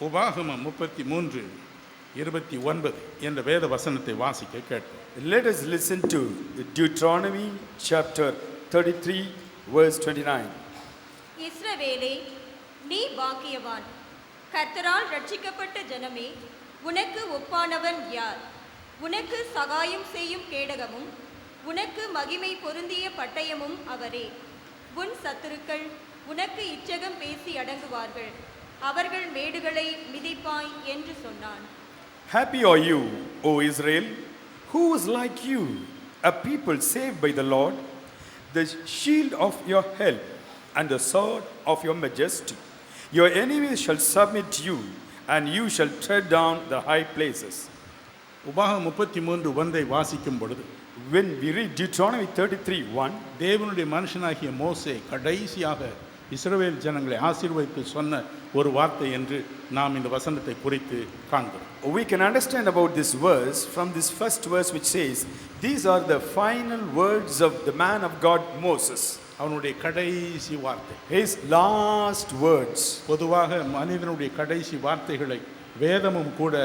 உபாகமம் 33:29 என்ற வேத வசனத்தை வாசிக்க கேட்போம். Let us listen to Deuteronomy chapter 33 verse 29. இஸ்ரவேலே, நீ பாக்கியவான். கர்த்தரால் ரட்சிக்கப்பட்ட ஜனமே, உனக்கு ஒப்பானவன் யார்? உனக்கு சகாயம் செய்யும் கேடகமும் உனக்கு மகிமை பொருந்திய பட்டயமும் அவரே. உன் சத்துருக்கள் உனக்கு இச்சகம் பேசி அடங்குவார்கள். அவர்கள் மேடுகளை மிதிப்பாய் என்று சொன்னான். Happy are you, O Israel, who is like you, a people saved by the Lord, the shield of your help and the sword of your majesty. Your enemies shall submit to you, and you shall tread down the high places. உபாகமம் 33:1 வாசிக்கும் பொழுது, When we read Deuteronomy 33:1, தேவனுடைய மனுஷனாகிய மோசே கடைசியாக இஸ்ரவேல் ஜனங்களை ஆசீர்வதித்து சொன்ன ஒரு வார்த்தை என்று நாம் இந்த வசனத்தை குறித்து காண்கிறோம். we can understand about this verse from this first verse which says, these are the final words of the man of God Moses. அவனுடைய கடைசி வார்த்தை, his last words. பொதுவாக மனிதனுடைய கடைசி வார்த்தைகளை வேதமும் கூட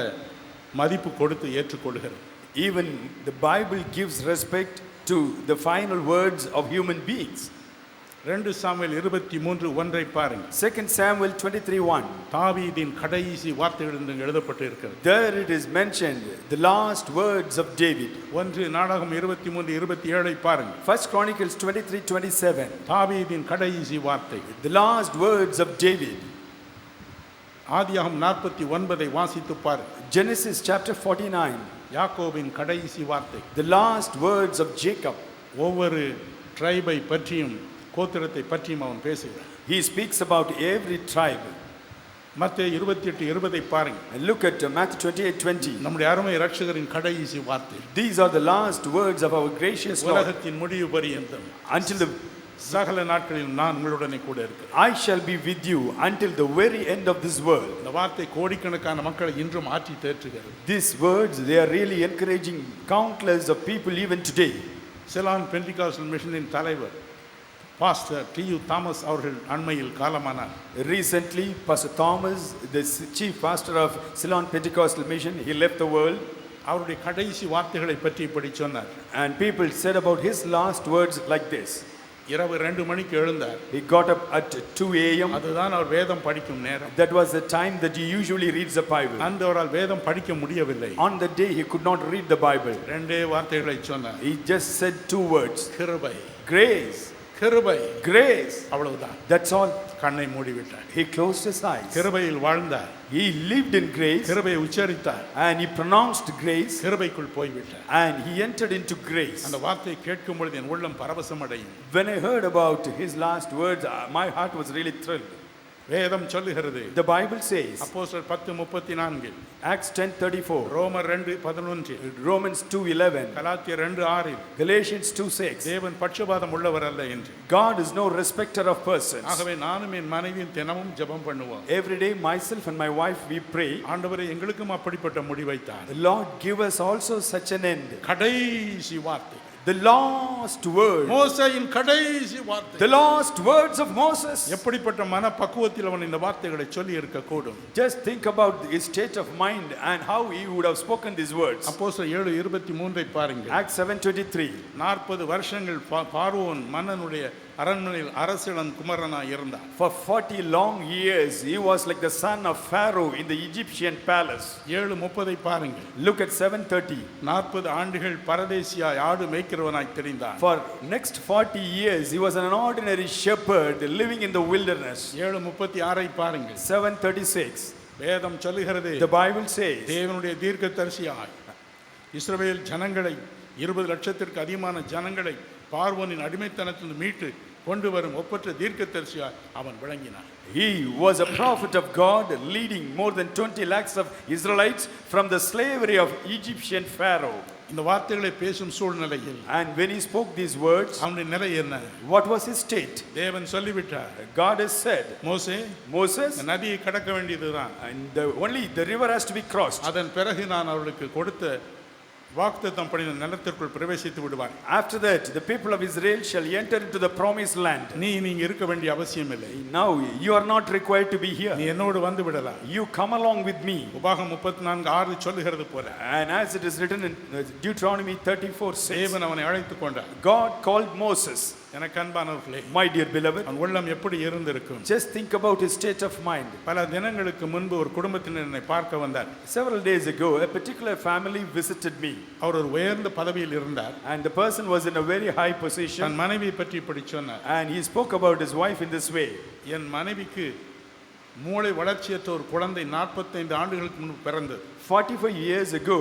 மதிப்பு கொடுத்து ஏற்றுக்கொள்கிறது. Even the Bible gives respect to the final words of human beings. 2 Samuel 23:1 பாருங்கள். 2 Samuel 23:1. தாவீதின் கடைசி வார்த்தைகள் என்று எழுதப்பட்டு இருக்கிறது. There it is mentioned, the last words of David. 1 நாடகம் 23:27 பாருங்கள். 1 Chronicles 23:27. தாவீதின் கடைசி வார்த்தை, the last words of David. ஆதியாகமம் 49 வாசித்து பாருங்கள். Genesis chapter 49. யாக்கோபின் கடைசி வார்த்தை, the last words of Jacob. ஒவ்வொரு ட்ரைபை பற்றியும் கோத்திரத்தை பற்றியும் அவன் பேசுகிறான். He speaks about every tribe. மத்தேயு 28:20 பாருங்க. And look at Matthew 28:20. நம்முடைய அருமை இரட்சகரின் கடைசி வார்த்தை, these are the last words of our gracious Lord. உலகத்தின் முடிவு பரியந்தம் until the சகல நாட்களிலும் நான் உங்களுடனே கூட இருக்கிறேன். I shall be with you until the very end of this world. இந்த வார்த்தை கோடிக்கணக்கான மக்களை இன்றும் ஆற்றி தேற்றுகிறது. These words, they are really encouraging countless of people even today. Ceylon Pentecostal மிஷனின் தலைவர் பாஸ்டர் டி.யு. தாமஸ் அவர்கள் அண்மையில் காலமானார். Recently, Pastor Thomas, the chief pastor of Ceylon Pentecostal Mission, he left the world. அவருடைய கடைசி வார்த்தைகளை பற்றி இப்படி சொன்னார். And people said about his last words like this. இரவு 2 மணிக்கு எழுந்தார். He got up at 2 a.m. அதுதான் அவர் வேதம் படிக்கும் நேரம். That was the time that he usually reads the Bible. அந்த அவரால் வேதம் படிக்க முடியவில்லை. On the day he could not read the Bible. ரெண்டே வார்த்தைகளை சொன்னார். He just said 2 words. கிருபை, grace. கிருபை, grace. அவ்வளவுதான். That's all. கண்ணை மூடிவிட்டார். He closed his eyes. கிருபையில் வாழ்ந்தார். He lived in grace. கிருபையை உச்சரித்தார். And he pronounced grace. கிருபைக்குள் போய்விட்டார். And he entered into grace. அந்த வார்த்தையை கேட்கும் பொழுது என் உள்ளம் பரவசம் அடையும். When I heard about his last words, my heart was really thrilled. வேதம் சொல்லுகிறது, the Bible says, அப்போஸ்தலர் 10:34, Acts 10:34, ரோமர் 2:11, Romans 2:11, கலாத்தியர் 2:6, Galatians 2:6, தேவன் பட்சபாதம் உள்ளவர் அல்ல என்று. God is no respecter of persons. ஆகவே நானும் என் மனைவியும் தினமும் ஜெபம் பண்ணுவோம். Every day myself and my wife we pray, ஆண்டவரே எங்களுக்கும் அப்படிப்பட்ட முடிவை தார். the Lord give us also such an end. கடைசி வார்த்தை, the last word, மோசேயின் கடைசி வார்த்தை, the last words of Moses. எப்படிப்பட்ட மனப்பக்குவத்தில் அவன் இந்த வார்த்தைகளை சொல்லி இருக்க கூடும். Just think about his state of mind and how he would have spoken these words. அப்போஸ்தலர் 7:23 பாருங்க. Acts 7:23, 40 வருஷங்கள் பார்வோன் மன்னனுடைய அரண்மனையில் அரசன் குமாரனாய் இருந்தார். for 40 long years he was like the son of Pharaoh in the Egyptian palace. 7:30 பாருங்க. Look at 7:30. 40 ஆண்டுகள் பரதேசியாய் ஆடு மேய்க்கிறவனாய் தெரிந்தான். For next 40 years he was an ordinary shepherd living in the wilderness. 7:36 பாருங்க. 7:36, வேதம் சொல்லுகிறது, the Bible says, தேவனுடைய தீர்க்கதரிசியாய் இஸ்ரவேல் ஜனங்களை 20 லட்சத்திற்கு அதிகமான ஜனங்களை பார்வோனின் அடிமைத்தனத்திலிருந்து மீட்டு கொண்டு வரும் ஒப்பற்ற தீர்க்கதரிசியாய் அவன் விளங்கினான். he was a prophet of God leading more than 20 lakhs of Israelites from the slavery of Egyptian Pharaoh. இந்த வார்த்தைகளை பேசும் சூழ்நிலையில், and when he spoke these words, அவனுடைய நிலை என்ன? what was his state? தேவன் சொல்லிவிட்டார். God has said, Moses, நதியை கடக்க வேண்டியதுதான், and only the river has to be crossed. அதன் பிறகு நான் அவர்களுக்கு கொடுத்த வாக்குத்தத்தம் பண்ணின நிலத்திற்குள் பிரவேசித்து விடுவார். After that, the people of Israel shall enter into the promised land. நீங்க இருக்க வேண்டிய அவசியம் இல்லை. Now you are not required to be here. நீ என்னோடு வந்து விடலாம். You come along with me. உபாகம் 34:6 சொல்லுகிறது போல. And as it is written in Deuteronomy 34:6, தேவன் அவனை அழைத்துக் கொண்டார். God called Moses. எனக்கு அன்பானவர்களே, My dear beloved, அவன் உள்ளம் எப்படி இருந்திருக்கும். just think about his state of mind. பல தினங்களுக்கு முன்பு ஒரு குடும்பத்தினர் என்னை பார்க்க வந்தார். Several days ago, a particular family visited me. அவர் ஒரு உயர்ந்த பதவியில் இருந்தார். And the person was in a very high position. தன் மனைவியை பற்றி இப்படி சொன்னார். And he spoke about his wife in this way. என் மனைவிக்கு மூளை வளர்ச்சியற்ற ஒரு குழந்தை 45 ஆண்டுகளுக்கு முன்பு பிறந்தது. 45 years ago,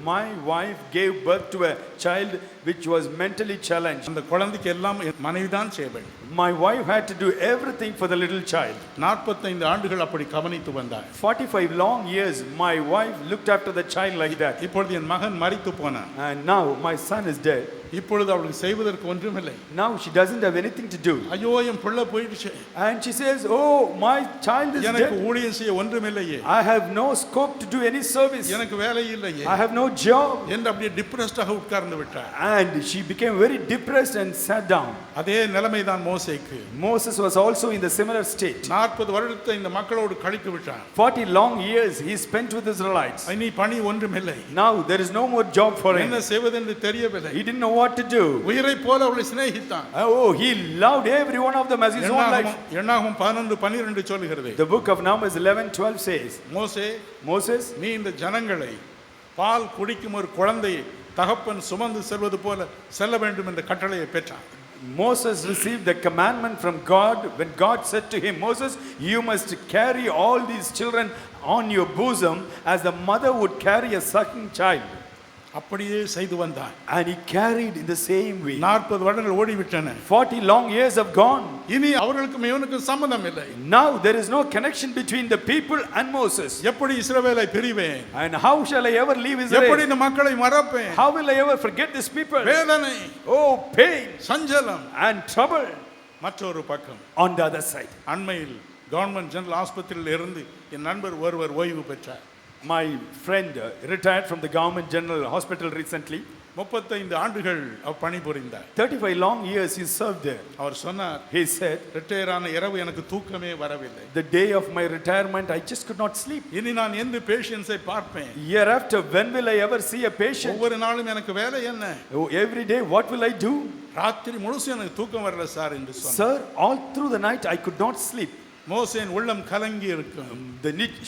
my wife gave birth to a child which was mentally challenged. அந்த குழந்தைக்கு எல்லாம் என் மனைவி தான் செய்ய வேண்டும். My wife had to do everything for the little child. 45 ஆண்டுகள் அப்படி கவனித்து வந்தார். 45 long years, my wife looked after the child like that. இப்பொழுது என் மகன் மரித்து போனான். And now my son is dead. இப்பொழுது அவளுக்கு செய்வதற்கு ஒன்றுமில்லை. Now she doesn't have anything to do. ஐயோ என் பிள்ளை போயிடுச்சு. And she says, oh, my child is எனக்கு dead. ஊழியம் செய்ய ஒன்றுமில்லையே. I have no scope to do any service. எனக்கு வேலை இல்லையே. I have no job. என்று அப்படியே டிப்ரெஸ்டாக உட்கார்ந்து விட்டார். And she became very depressed and sat down. அதே நிலைமை தான் மோசேக்கு. Moses was also in the similar state. 40 வருடத்தை இந்த மக்களோடு கழித்து விட்டார். 40 long years he spent with Israelites. இனி பணி ஒன்றுமில்லை. Now there is no more job for him. என்ன செய்வதென்று தெரியவில்லை. He didn't know what to do. உயிரை போல அவளை சிநேகித்தான். Oh, he loved every one of them as his own life. என்னாகும் 11:12 சொல்லுகிறது. The book of Numbers 11:12 says, Moses, நீ இந்த ஜனங்களை பால் குடிக்கும் ஒரு குழந்தையை தகப்பன் சுமந்து செல்வது போல செல்ல வேண்டும் என்ற கட்டளையை பெற்றான். Moses received the commandment from God when God said to him, Moses, you must carry all these children on your bosom as the mother would carry a sucking child. அப்படியே செய்து வந்தான். And he carried in the same way. 40 வருடங்கள் ஓடிவிட்டன. 40 long years have gone. இனி அவர்களுக்கும் இவனுக்கும் சம்பந்தம் இல்லை. Now there is no connection between the people and Moses. எப்படி இஸ்ரவேலை பிரிவேன்? And how shall I ever leave Israel? எப்படி இந்த மக்களை மறப்பேன்? How will I ever forget these people? வேதனை, Oh, pain, சஞ்சலம் and trouble. மற்றொரு பக்கம். On the other side, அண்மையில் கவர்மெண்ட் ஜெனரல் ஆஸ்பத்திரியில் இருந்து என் நண்பர் ஒருவர் ஓய்வு பெற்றார். my friend retired from the government general hospital recently. 35 ஆண்டுகள் அவர் பணிபுரிந்தார். 35 long years he served there. அவர் சொன்னார், He said, ரிட்டையர் ஆன இரவு எனக்கு தூக்கமே வரவில்லை. the day of my retirement I just could not sleep. இனி நான் எந்த பேஷண்ட்ஸை பார்ப்பேன்? Hereafter, when will I ever see a patient? ஒவ்வொரு நாளும் எனக்கு வேலை என்ன? Oh, every day what will I do? ராத்திரி முழுசும் எனக்கு தூக்கம் வரல சார் என்று சொன்னார். Sir, all through the night I could not sleep. மோசேயின் உள்ளம் கலங்கி இருக்கும்.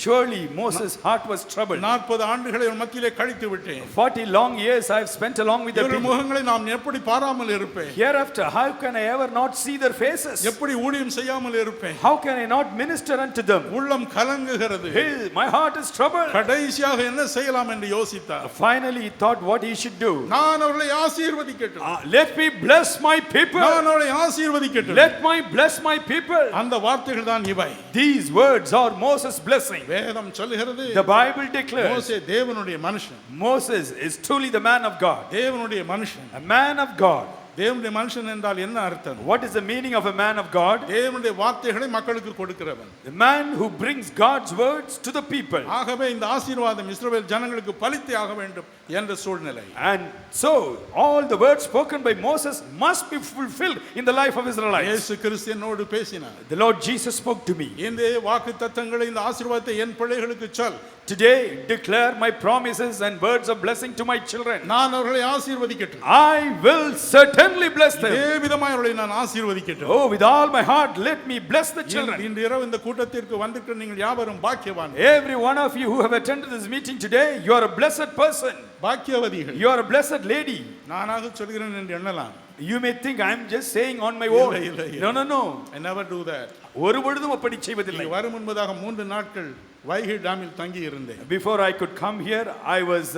Surely Moses' heart was troubled. 40 ஆண்டுகளை உன் மத்தியிலே கழித்து விட்டேன். 40 long years I have spent along with the இவர்கள் people. முகங்களை நாம் எப்படி பாராமல் இருப்பேன்? Hereafter, how can I ever not see their faces? எப்படி ஊழியம் செய்யாமல் இருப்பேன்? How can I not minister unto them? உள்ளம் கலங்குகிறது. Hey, my heart is troubled. கடைசியாக என்ன செய்யலாம் என்று யோசித்தார். Finally he thought what he should do. நான் அவர்களை ஆசீர்வதிக்கட்டும். Let me bless my people. நான் அவர்களை ஆசீர்வதிக்கட்டும். Let me bless my people. அந்த வார்த்தைகள் தான் இவை. These words are Moses' blessing. வேதம் சொல்லுகிறது, The Bible declares மோசே தேவனுடைய மனுஷன். Moses is truly the man of God. தேவனுடைய மனுஷன். A man of God. தேவனுடைய மனுஷன் என்றால் என்ன அர்த்தம்? What is the meaning of a man of God? தேவனுடைய வார்த்தைகளை மக்களுக்கு கொடுக்கிறவன். The man who brings God's words to the people. ஆகவே இந்த ஆசீர்வாதம் இஸ்ரவேல் ஜனங்களுக்கு பலித்தே ஆக வேண்டும் என்ற சூழ்நிலை. And so all the words spoken by Moses must be fulfilled in the life of Israelites. இயேசு கிறிஸ்து என்னோடு பேசினார். The Lord Jesus spoke to me. இந்த வாக்குத்தத்தங்களை இந்த ஆசீர்வாதத்தை என் பிள்ளைகளுக்கு சொல். Today declare my promises and words of blessing to my children. நான் அவர்களை ஆசீர்வதிக்கட்டும். I will certainly bless them. இதே விதமாய் அவர்களை நான் ஆசீர்வதிக்கட்டும். Oh, with all my heart let me bless the children. இன்று இரவு இந்த கூட்டத்திற்கு வந்திருக்கிற நீங்கள் யாவரும் பாக்கியவான். Every one of you who have attended this meeting today, you are a blessed person. பாக்கியவதிகள். You are a blessed lady. நானாக சொல்கிறேன் என்று எண்ணலாம். You may think I am just saying on my own. No. I never do that. ஒரு பொழுதும் அப்படி செய்வதில்லை. வரும் முன்பதாக 3 நாட்கள் வைகை டாமில் தங்கி இருந்தேன். Before I could come here, I was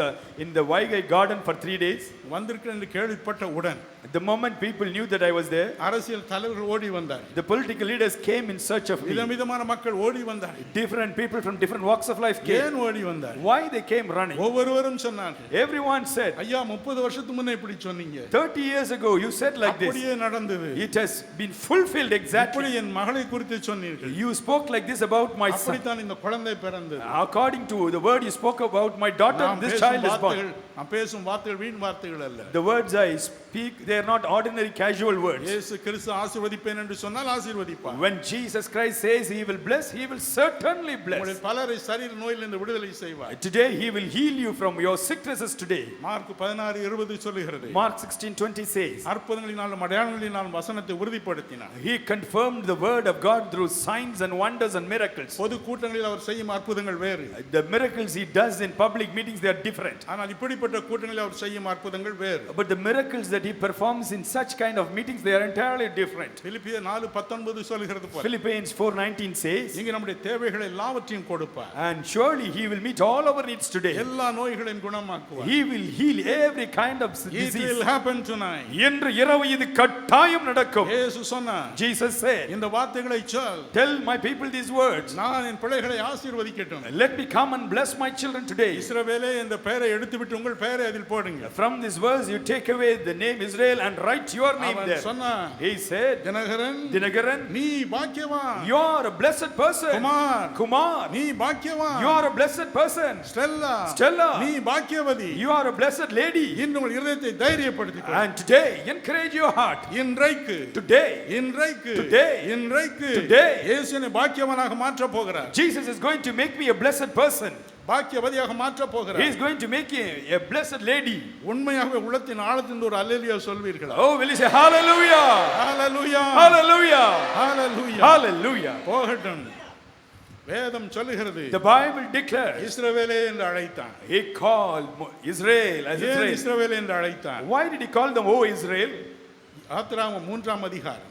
in the Vaigai garden for 3 days. வந்திருக்கிறேன் என்று கேள்விப்பட்ட உடன், The moment people knew that I was there, அரசியல் தலைவர்கள் ஓடி வந்தார். the political leaders came in search of me. விதவிதமான மக்கள் ஓடி வந்தார். Different people from different walks of life came. ஏன் ஓடி வந்தார்? Why they came running? ஒவ்வொருவரும் சொன்னார்கள். Everyone said, ஐயா 30 வருஷத்துக்கு முன்ன இப்படி சொன்னீங்க. 30 years ago you said like this. அப்படியே நடந்தது. It has been fulfilled exactly. இப்படி என் மகளை குறித்து சொன்னீர்கள். You spoke like this about my son. அப்படித்தான் இந்த குழந்தை மகளே பிறந்தது. According to the word you spoke about my daughter, this child is born. நாம் பேசும் வார்த்தைகள் வீண் வார்த்தைகள் அல்ல. The words I speak, they are not ordinary casual words. இயேசு கிறிஸ்து ஆசீர்வதிப்பேன் என்று சொன்னால் ஆசீர்வதிப்பார். When Jesus Christ says he will bless, he will certainly bless. உங்களில் பலரை சரீர நோயிலிருந்து விடுதலை செய்வார். Today he will heal you from your sicknesses today. Mark 16:20 சொல்லுகிறது. Mark 16:20 says, அற்புதங்களினாலும் அடையாளங்களினாலும் வசனத்தை உறுதிப்படுத்தினார். he confirmed the word of God through signs and wonders and miracles. பொது கூட்டங்களில் அவர் செய்யும் அற்புதங்கள் வேறு. The miracles he does in public meetings, they are different. ஆனால் இப்படிப்பட்ட கூட்டங்களில் அவர் செய்யும் அற்புதங்கள் வேறு. But the miracles that he performs in such kind of meetings, they are entirely different. பிலிப்பியர் 4:19 சொல்கிறது போல. Philippians 4:19 says, இங்கே நம்முடைய தேவைகளை எல்லாவற்றையும் கொடுப்பார். and surely he will meet all our needs today. எல்லா நோய்களையும் குணமாக்குவார். He will heal every kind of It disease. will happen tonight. இன்று இரவு இது கட்டாயம் நடக்கும். இயேசு சொன்னார், Jesus said, இந்த வார்த்தைகளை சொல், tell my people these words. நான் என் பிள்ளைகளை ஆசீர்வதிக்கட்டும். Let me come and bless my children today. இஸ்ரவேலே இந்த பெயரை எடுத்துவிட்டு உங்கள் பெயரை அதில் போடுங்க. From this verse you take away the name Israel and write your name அவன் there. சொன்னான், He said, தினகரன், Dinagaran, நீ பாக்கியவான். you are a blessed person. Kumar, Kumar, நீ பாக்கியவான். you are a blessed person. Stella, Stella, நீ பாக்கியவதி. you are a blessed lady. இன்று உங்கள் இதயத்தை தைரியப்படுத்திக் கொள். And today encourage your heart. இன்றைக்கு Today இன்றைக்கு இயேசுவை பாக்கியவனாக மாற்ற போகிறார். Jesus is going to make me a blessed person. பாக்கியவதியாக மாற்ற போகிறார். He is going to make you a blessed lady. உண்மையாகவே உள்ளத்தின் ஆழத்திலிருந்து ஒரு அல்லேலூயா சொல்வீர்களா? Oh, will you say hallelujah? Hallelujah, Hallelujah. Hallelujah, Hallelujah. போகட்டும். வேதம் சொல்லுகிறது, The Bible declares இஸ்ரவேலே என்று அழைத்தான். he called Israel as ஏன் Israel. இஸ்ரவேல் என்று அழைத்தான்? Why did he call them O Israel? ஆத்திராகமம் 3ஆம் அதிகாரம்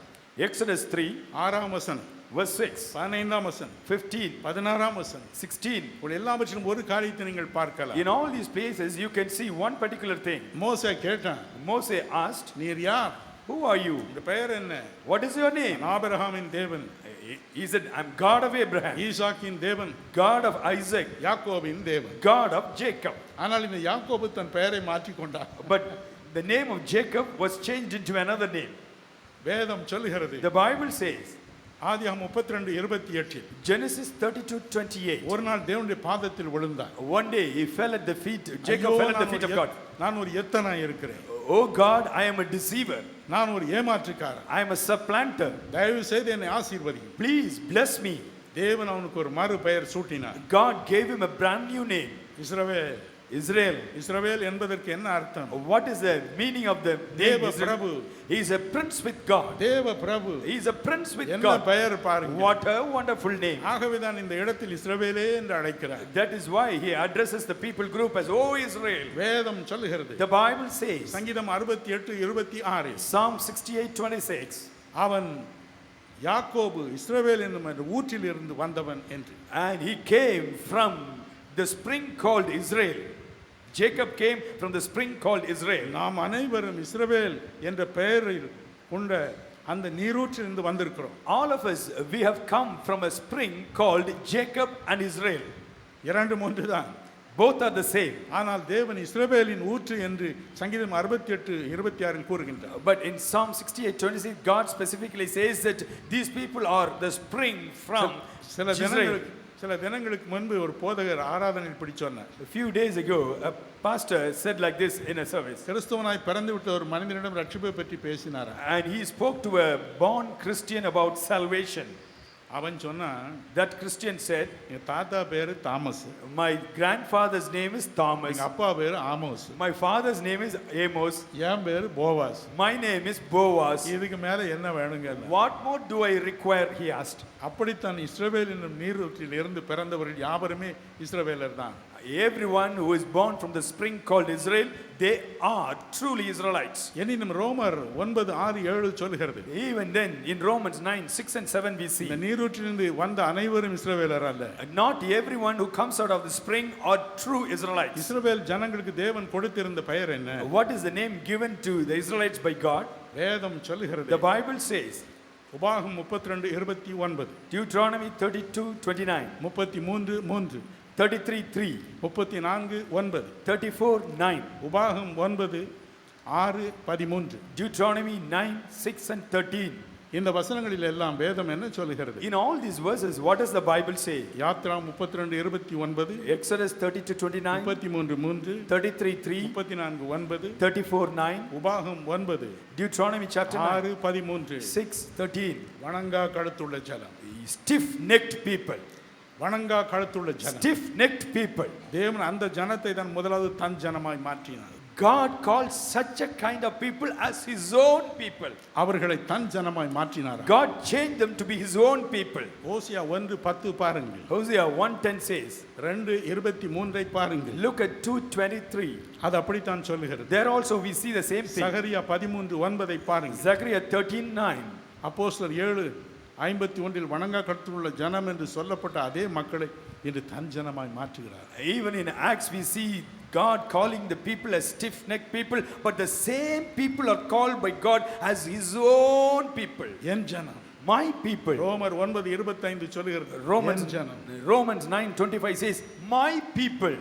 Exodus 3 6ஆம் வசனம், verse 6, 15ஆம் வசனம், 15, 16ஆம் வசனம். 16. உங்கள் எல்லாவற்றிலும் ஒரு காரியத்தை நீங்கள் பார்க்கலாம். In all these places you can see one particular thing. மோசே கேட்டான், Moses asked, நீர் யார்? who are you? இந்த பெயர் என்ன? What is your name? ஆபிரகாமின் தேவன், He said, I'm God of Abraham, ஈசாக்கின் தேவன், God of Isaac, யாக்கோபின் தேவன். God of Jacob. ஆனால் இந்த யாக்கோபு தன் பெயரை மாற்றிக் கொண்டார். But the name of Jacob was changed into another name. வேதம் சொல்லுகிறது, The Bible says, ஆதியாகமம் 32:28, Genesis 32:28. ஒரு நாள் தேவனுடைய பாதத்தில் விழுந்தான். One day he fell at the feet, Jacob ஐயோ, fell at the feet of God. நான் ஒரு எத்தனாய் இருக்கிறேன். Oh God, I am a deceiver. நான் ஒரு ஏமாற்றுக்காரன். I am a supplanter. தயவு செய்து என்னை ஆசீர்வதி. Please bless me. தேவன் அவனுக்கு ஒரு மறு பெயர் சூட்டினார். God gave him a brand new name, Israel. Israel. இஸ்ரவேல் என்பதற்கு என்ன அர்த்தம்? What is the meaning of the name தேவ Israel? Prabhu. He is a prince with God. தேவ பிரபு. He is a prince with என்ன God. பெயர் பாருங்க. What a wonderful name. ஆகவேதான் இந்த இடத்தில் இஸ்ரவேலே என்று அழைக்கிறார். That is why he addresses the people group as O Israel. வேதம் சொல்லுகிறது, The Bible says, சங்கீதம் 68:26, Psalm 68:26, அவன் யாக்கோபு இஸ்ரவேல் என்னும் அந்த ஊற்றில் இருந்து வந்தவன் என்று. and he came from the spring called Israel. Jacob came from the spring called Israel. நாம் அனைவரும் இஸ்ரவேல் என்ற பெயரில் கொண்ட அந்த நீரூற்றிலிருந்து வந்திருக்கிறோம். All of us, we have come from a spring called Jacob and Israel. இரண்டு ஒன்று தான். Both are the same. ஆனால் தேவன் இஸ்ரவேலின் ஊற்று என்று சங்கீதம் 68:26 கூறுகின்றார். But in Psalm 68:26, God specifically says that these people are the spring from Israel. சில தினங்களுக்கு முன்பு ஒரு போதகர் ஆராதனையில் இப்படி சொன்னார். A few days ago, a pastor said like this in a service. கிறிஸ்தவனாய் பிறந்து விட்ட ஒரு மனிதனிடம் ரட்சிப்பை பற்றி பேசினார். And he spoke to a born Christian about salvation. அவன் சொன்னான், That Christian said, என் தாத்தா பேரு Thomas, my grandfather's name is Thomas, எங்க அப்பா பேரு Amos, my father's name is Amos, என் பேரு Boaz, my name is Boaz. இதுக்கு மேல என்ன வேணுங்க? What more do I require, he asked. அப்படித்தான் இஸ்ரவேல் என்னும் நீரூற்றில் இருந்து பிறந்தவர்கள் யாவருமே இஸ்ரவேலர் தான். Everyone who is born from the spring called Israel, they are truly Israelites. எனினும் ரோமர் 9:6-7 சொல்கிறது, Even then, in Romans 9:6 and 7 we see, இந்த நீரூற்றிலிருந்து வந்த அனைவரும் இஸ்ரவேலர் அல்ல. not everyone who comes out of the spring are true Israelites. இஸ்ரவேல் ஜனங்களுக்கு தேவன் கொடுத்திருந்த பெயர் என்ன? What is the name given to the Israelites by God? வேதம் சொல்லுகிறது, The Bible says, உபாகம் 32:29, Deuteronomy 32:29, 33:3, 33:3, 34:9, 34:9, உபாகம் 9:6-13, Deuteronomy 9:6 and 13, இந்த வசனங்களில் எல்லாம் வேதம் என்ன சொல்லுகிறது? In all these verses, what does the Bible say? Yatra 32:29, Exodus 32:29, 33:3, 33:3, 34:9, 34:9, உபாகம் 9, Deuteronomy chapter 9, 6:13, 6:13. வணங்கா கழுத்துள்ள ஜனம், Stiff-necked people. வணங்கா கழுத்துள்ள ஜனம். Stiff-necked people. தேவன் அந்த ஜனத்தை தான் முதலாவது தன் ஜனமாய் மாற்றினார். God calls such a kind of people as his own people. அவர்களை தன் ஜனமாய் மாற்றினார். God changed them to be his own people. ஓசியா 1:10 பாருங்கள். Hosea 1:10 says, 2:23 பாருங்கள். look at 2:23. அது அப்படித்தான் சொல்லுகிறது. There also we see the same thing. சகரியா 13:9 பாருங்கள். Zechariah 13:9. அப்போஸ்தலர் 7:51 வணங்கா கழுத்துள்ள ஜனம் என்று சொல்லப்பட்ட அதே மக்களை இன்று தன் ஜனமாய் மாற்றுகிறார். Even in Acts we see God calling the people as stiff-necked people, but the same people are called by God as his own people. என் ஜனம், My people. ரோமர் 9:25 சொல்லுகிறது. Romans என் ஜனம். 9:25 says, my people.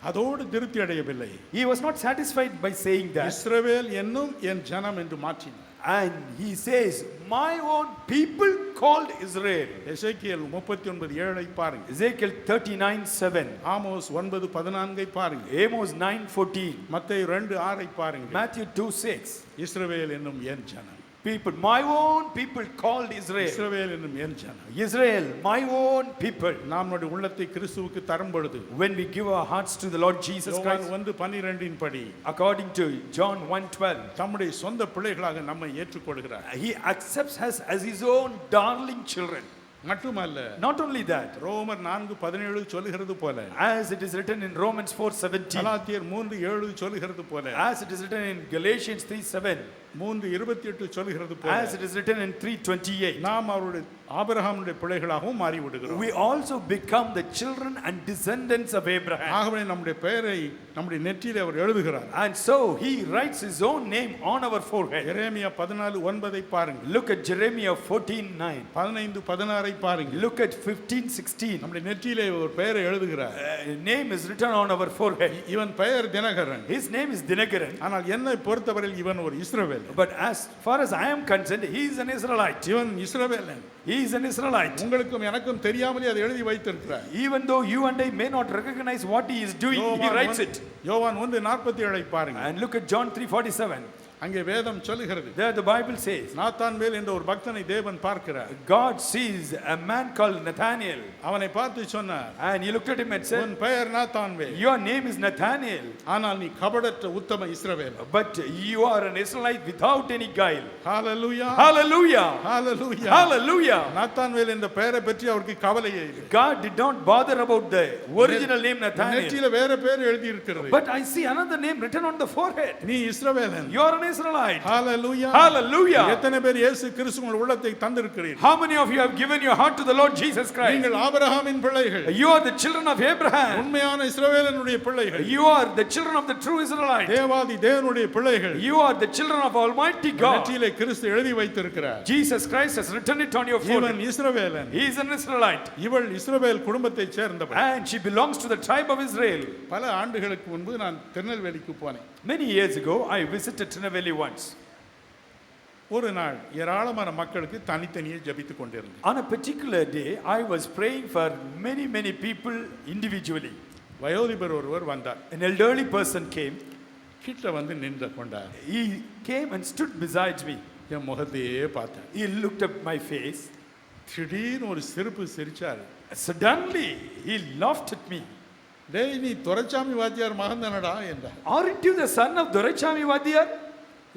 அதோடு திருப்தி அடையவில்லை. He was not satisfied by saying that. இஸ்ரவேல் என்னும் என் ஜனம் என்று மாற்றினார். And he says, my own people called Israel. எசேக்கியேல் 39:7 பாருங்க. Ezekiel 39:7. ஆமோஸ் 9:14 பாருங்க. Amos 9:14. மத்தேயு 2:6 பாருங்க. Matthew 2:6. இஸ்ரவேல் என்னும் என் ஜனம். People, my own people called Israel. இஸ்ரவேல் என்னும் என் ஜனம். Israel, my own people. நம்முடைய உள்ளத்தை கிறிஸ்துவுக்கு தரும் பொழுது, When we give our hearts to the Lord Jesus யோவான் Christ, 1:12 படி according to John 1:12, தம்முடைய சொந்த பிள்ளைகளாக நம்மை ஏற்றுக்கொள்கிறார். he accepts us as his own darling children. மட்டுமல்ல, Not only that, ரோமர் 4:17 சொல்லுகிறது போல, as it is written in Romans 4:17, கலாத்தியர் 3:7 சொல்லுகிறது போல, as it is written in Galatians 3:7, 3:28 சொல்லுகிறது போல, as it is written in 3:28, நாம் அவருடைய ஆபிரகாமுடைய பிள்ளைகளாகவும் மாறி விடுகிறோம். we also become the children and descendants of Abraham. ஆகவே நம்முடைய பெயரை நம்முடைய நெற்றியிலே அவர் எழுதுகிறார். And so he writes his own name on our forehead. எரேமியா 14:9 பாருங்க. Look at Jeremiah 14:9. 15:16 பாருங்க. Look at 15:16. நம்முடைய நெற்றியிலே ஒரு பெயரை எழுதுகிறார். Name is written on our forehead. இவன் பெயர் Dinakaran. His name is Dinakaran. ஆனால் என்னை பொறுத்தவரையில் இவன் ஒரு இஸ்ரவேல். But as far as I am concerned, he is an Israelite. இவன் இஸ்ரவேலன். He is an Israelite. உங்களுக்கும் எனக்கும் தெரியாமலே அதை எழுதி வைத்திருக்கிறார். Even though you and I may not recognize what he is doing, he writes it. யோவான் 1:47 பாருங்க. And look at John 3:47. அங்கே வேதம் சொல்லுகிறது. There the Bible says, Nathanael என்ற ஒரு பக்தனை தேவன் பார்க்கிறார். God sees a man called Nathaniel. அவனை பார்த்து சொன்னார், And he looked at him and said, உன் பெயர் Nathanael, your name is Nathaniel, ஆனால் நீ கபடற்ற உத்தம இஸ்ரவேல். but you are an Israelite without any guile. Hallelujah, Hallelujah. Hallelujah, Hallelujah. Nathanael என்ற பெயரை பற்றி அவருக்கு கவலையே இல்லை. God did not bother about the original name Nathaniel. நெற்றியில வேற பேர் எழுதி இருக்கிறது. But I see another name written on the forehead. நீ இஸ்ரவேலன். You are an Israelite. Hallelujah, Hallelujah. எத்தனை பேர் இயேசு கிறிஸ்து உங்கள் உள்ளத்தை தந்திருக்கிறீர்கள்? How many of you have given your heart to the Lord Jesus Christ? நீங்கள் ஆபிரகாமின் பிள்ளைகள். You are the children of Abraham. உண்மையான இஸ்ரவேலனுடைய பிள்ளைகள். You are the children of the true Israelite. தேவாதி தேவனுடைய பிள்ளைகள். You are the children of Almighty God. நெற்றியிலே கிறிஸ்து எழுதி வைத்திருக்கிறார். Jesus Christ has written it on your இவன் forehead. இஸ்ரவேலன். He is an Israelite. இவள் இஸ்ரவேல் குடும்பத்தைச் சேர்ந்தவள். And she belongs to the tribe of Israel. பல ஆண்டுகளுக்கு முன்பு நான் திருநெல்வேலிக்கு போனேன். Many years ago, I visited Tirunelveli once. ஒரு நாள் ஏராளமான மக்களுக்கு தனித்தனியே ஜெபித்துக் கொண்டிருந்தேன். On a particular day, I was praying for many people individually. வயோதிபர் ஒருவர் வந்தார். An elderly person came. கிட்ட வந்து நின்று கொண்டார். He came and stood beside me. என் முகத்தையே பார்த்தார். He looked at my face. திடீர்னு ஒரு சிரிப்பு சிரிச்சார். Suddenly, he laughed at me. டேய் நீ துரைசாமி வாத்தியார் மகன் தானடா என்றார். Aren't you the son of Doraichami Vadiyar?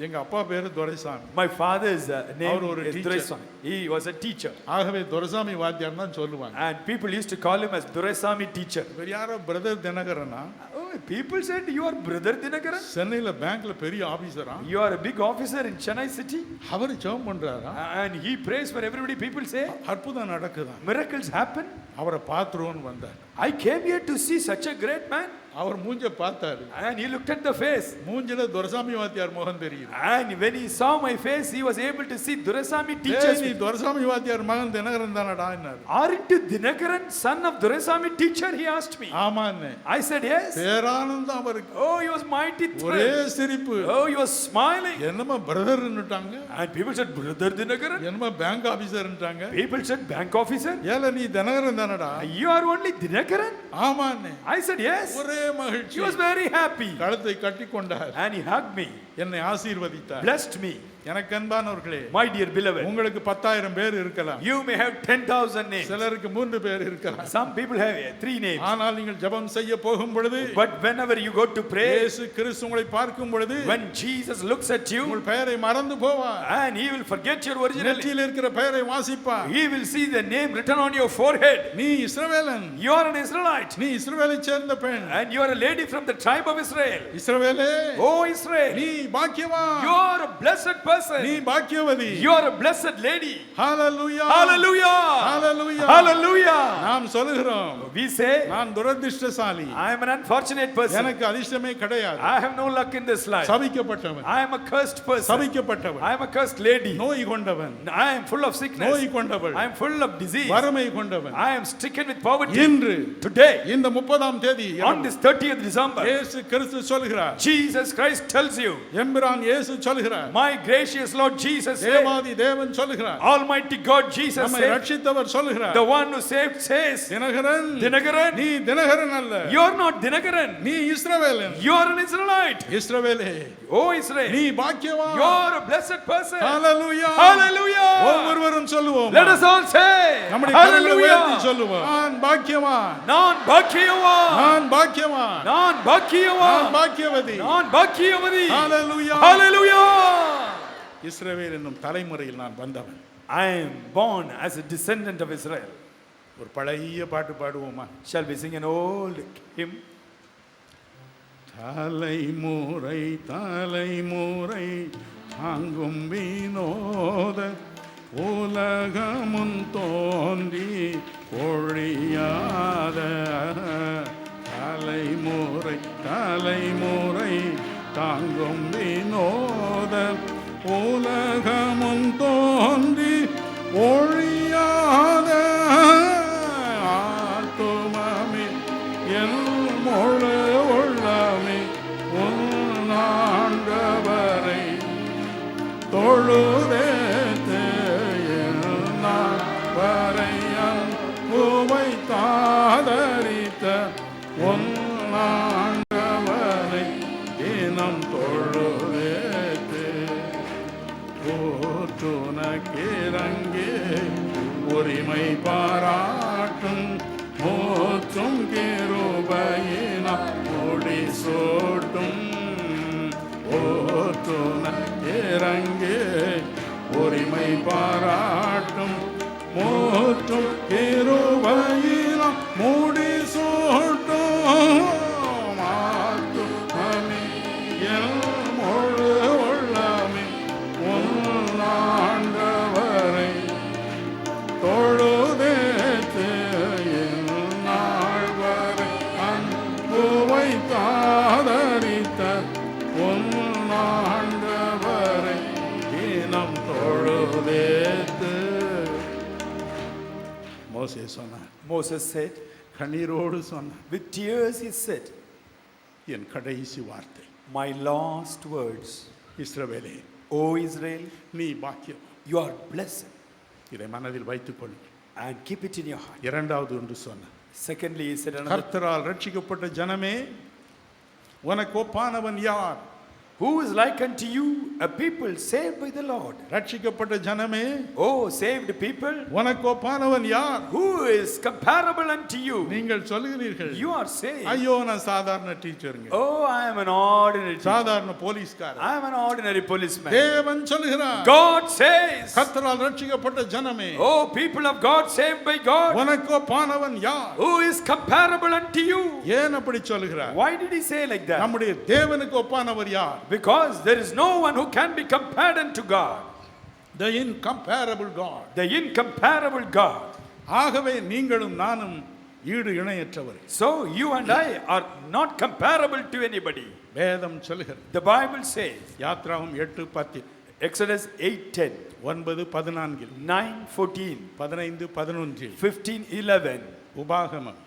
எங்க அப்பா பேரு துரைசாமி. My father's name அவர் ஒரு is teacher. Doraisamy. He was a teacher. ஆகவே துரைசாமி வாத்தியார் தான் சொல்லுவாங்க. And people used to call him as Doraisamy teacher. இவர் யாரோ brother தினகரனா? Oh, people said, you are brother Dinakaran? சென்னையில பேங்க்ல பெரிய ஆபீசரா? You are a big officer in Chennai city? அவர் ஜெபம் பண்றாரா? And he prays for everybody. People say, அற்புதம் நடக்குதா? miracles happen. அவரை பார்த்துருவோன்னு வந்தார். I came here to see such a great man. அவர் மூஞ்ச பார்த்தாரு. And he looked at the face. மூஞ்சில துரைசாமி வாத்தியார் முகம் தெரியுது. And when he saw my face, he was able to see Doraisamy டேய் teacher's நீ துரைசாமி வாத்தியார் மகன் தினகரன் தானடா என்னாரு. Aren't you Dinakaran, son of Doraisamy teacher? He asked me. ஆமான்னு. I said yes. பேர பேரானந்தம் அவருக்கு. Oh, he was mighty ஒரே thrilled. சிரிப்பு. Oh, he was smiling. என்னமா பிரதர்ன்னுட்டாங்க, And people said, Brother Dinakaran. என்னமா bank ஆபீசர்ன்றாங்க. People said, Bank officer. ஏல நீ தினகரன் தானடா? You are only Dinakaran? ஆமாண்ணே. I said, yes. ஒரே மகிழ்ச்சி. He was very happy. கழுத்தை கட்டி கொண்டார், And he hugged me, என்னை ஆசீர்வதித்தார். blessed me. எனக்கு அன்பானவர்களே, My dear beloved, உங்களுக்கு 10,000 பேர் இருக்கலாம், you may have 10,000 names. சிலருக்கு 3 பேர் இருக்கலாம். Some people have 3 names. ஆனால் நீங்கள் ஜெபம் செய்ய போகும் பொழுது, But whenever you go to pray, இயேசு கிறிஸ்து உங்களை பார்க்கும் பொழுது when Jesus looks at you, உங்கள் பெயரை மறந்து போவார். and he will forget your original name. நெற்றியில் இருக்கிற பெயரை வாசிப்பார். He will see the name written on your forehead. நீ இஸ்ரவேலன், You are an Israelite. நீ இஸ்ரவேலைச் சேர்ந்த பெண். And you are a lady from the tribe of Israel. இஸ்ரவேலே, Oh Israel, நீ பாக்கியவான், you are a blessed person. நீ பாக்கியவதி. You are a blessed lady. Hallelujah, Hallelujah. Hallelujah, Hallelujah. நாம் சொல்கிறோம், We say, நான் துரதிர்ஷ்டசாலி, I am an unfortunate person. எனக்கு அதிர்ஷ்டமே கிடையாது, I have no luck in this life. சபிக்கப்பட்டவன், I am a cursed person. சபிக்கப்பட்டவன், I am a cursed lady. நோய் கொண்டவன், I am full of sickness. நோய் கொண்டவள், I am full of disease. வறுமை கொண்டவன். I am stricken with poverty. இன்று Today, இந்த 30ஆம் தேதி on this 30th December, இயேசு கிறிஸ்து சொல்கிறார், Jesus Christ tells you, எம்பிரான் இயேசு சொல்கிறார், my gracious Lord Jesus said, தேவாதி தேவன் சொல்கிறார், Almighty God Jesus நம்மை said, ரட்சித்தவர் சொல்கிறார், the one who saved says, Dinakaran, Dinakaran, நீ தினகரன் அல்ல, you are not Dinakaran. நீ இஸ்ரவேலன். You are an Israelite. இஸ்ரவேலே, Oh Israel, நீ பாக்கியவான். you are a blessed person. Hallelujah, Hallelujah. ஒவ்வொருவரும் சொல்லுவோம், Let us all say, நம்முடைய கரங்களை உயர்த்தி Hallelujah. சொல்லுவோம், நான் பாக்கியவான், நான் பாக்கியவான், நான் பாக்கியவான், நான் பாக்கியவான், நான் பாக்கியவதி. நான் பாக்கியவதி. ஹalleluya, Hallelujah. இஸ்ரவேல் என்னும் தலைமுறையில் நான் வந்தவன். I am born as a descendant of Israel. ஒரு பழைய பாட்டு பாடுவோமா? Shall we sing an old hymn? தலைமுறை தலைமுறை தாங்கும் வினோத உலகமுன் தோன்றி ஒழியாத, தலைமுறை தலைமுறை தாங்கும் வினோத உலகமுன் தோன்றி ஒழியாத, ஆத்துமமே என் முழு உள்ளமே உன் ஆண்டவரை தொழுதேத்து, நான் வரையன் பூவை தாதரித்த உன் ஆண்டவரை தினம் தொழுதேத்து, போற்றுனக்கிறங்கே உரிமை பாராட்டும் மூச்சும் கிருபையினா முடி சூட்டும், ஓற்றுனக்கிறங்கே உரிமை பாராட்டும் மூச்சும் கிருபையினா முடி சூட்டும், ஆத்துமமே என் முழு உள்ளமே உன் ஆண்டவரை தொழுதேத்து, என் நாள் வரை அன்புவை தாதரித்த உன் ஆண்டவரை தினம் தொழுதேத்து. மோசே சொன்னார், Moses said, கண்ணீரோடு சொன்னார், with tears he said, என் கடைசி வார்த்தை, my last words, இஸ்ரவேலே, O Israel, நீ பாக்கியம். you are blessed. இதை மனதில் வைத்துக் கொள்ளுங்கள். And keep it in your heart. இரண்டாவது ஒன்று சொன்னார், Secondly, he said another, கர்த்தரால் ரட்சிக்கப்பட்ட ஜனமே, உனக்கு ஒப்பானவன் யார்? who is like unto you, a people saved by the Lord. ரட்சிக்கப்பட்ட ஜனமே, Oh, saved people, உனக்கு ஒப்பானவன் யார்? who is comparable unto you? நீங்கள் சொல்லுகிறீர்கள், You are saved. ஐயோ நான் சாதாரண டீச்சருங்க, Oh, I am an ordinary teacher. சாதாரண போலீஸ்காரன். I am an ordinary policeman. தேவன் சொல்லுகிறார், God says, கர்த்தரால் ரட்சிக்கப்பட்ட ஜனமே, Oh, people of God saved by God, உனக்கு ஒப்பானவன் யார்? who is comparable unto you? ஏன் அப்படி சொல்லுகிறார்? Why did he say like that? நம்முடைய தேவனுக்கு ஒப்பானவர் யார்? Because there is no one who can be compared unto God, The incomparable God. the incomparable God. ஆகவே நீங்களும் நானும் ஈடு இணையற்றவர். So you and I are not comparable to anybody. வேதம் சொல்லுகிறது, The Bible says, யாத்ராகம் 8:10, Exodus 8:10, 9:14, 9:14, 15:11, 15:11, உபாகமம்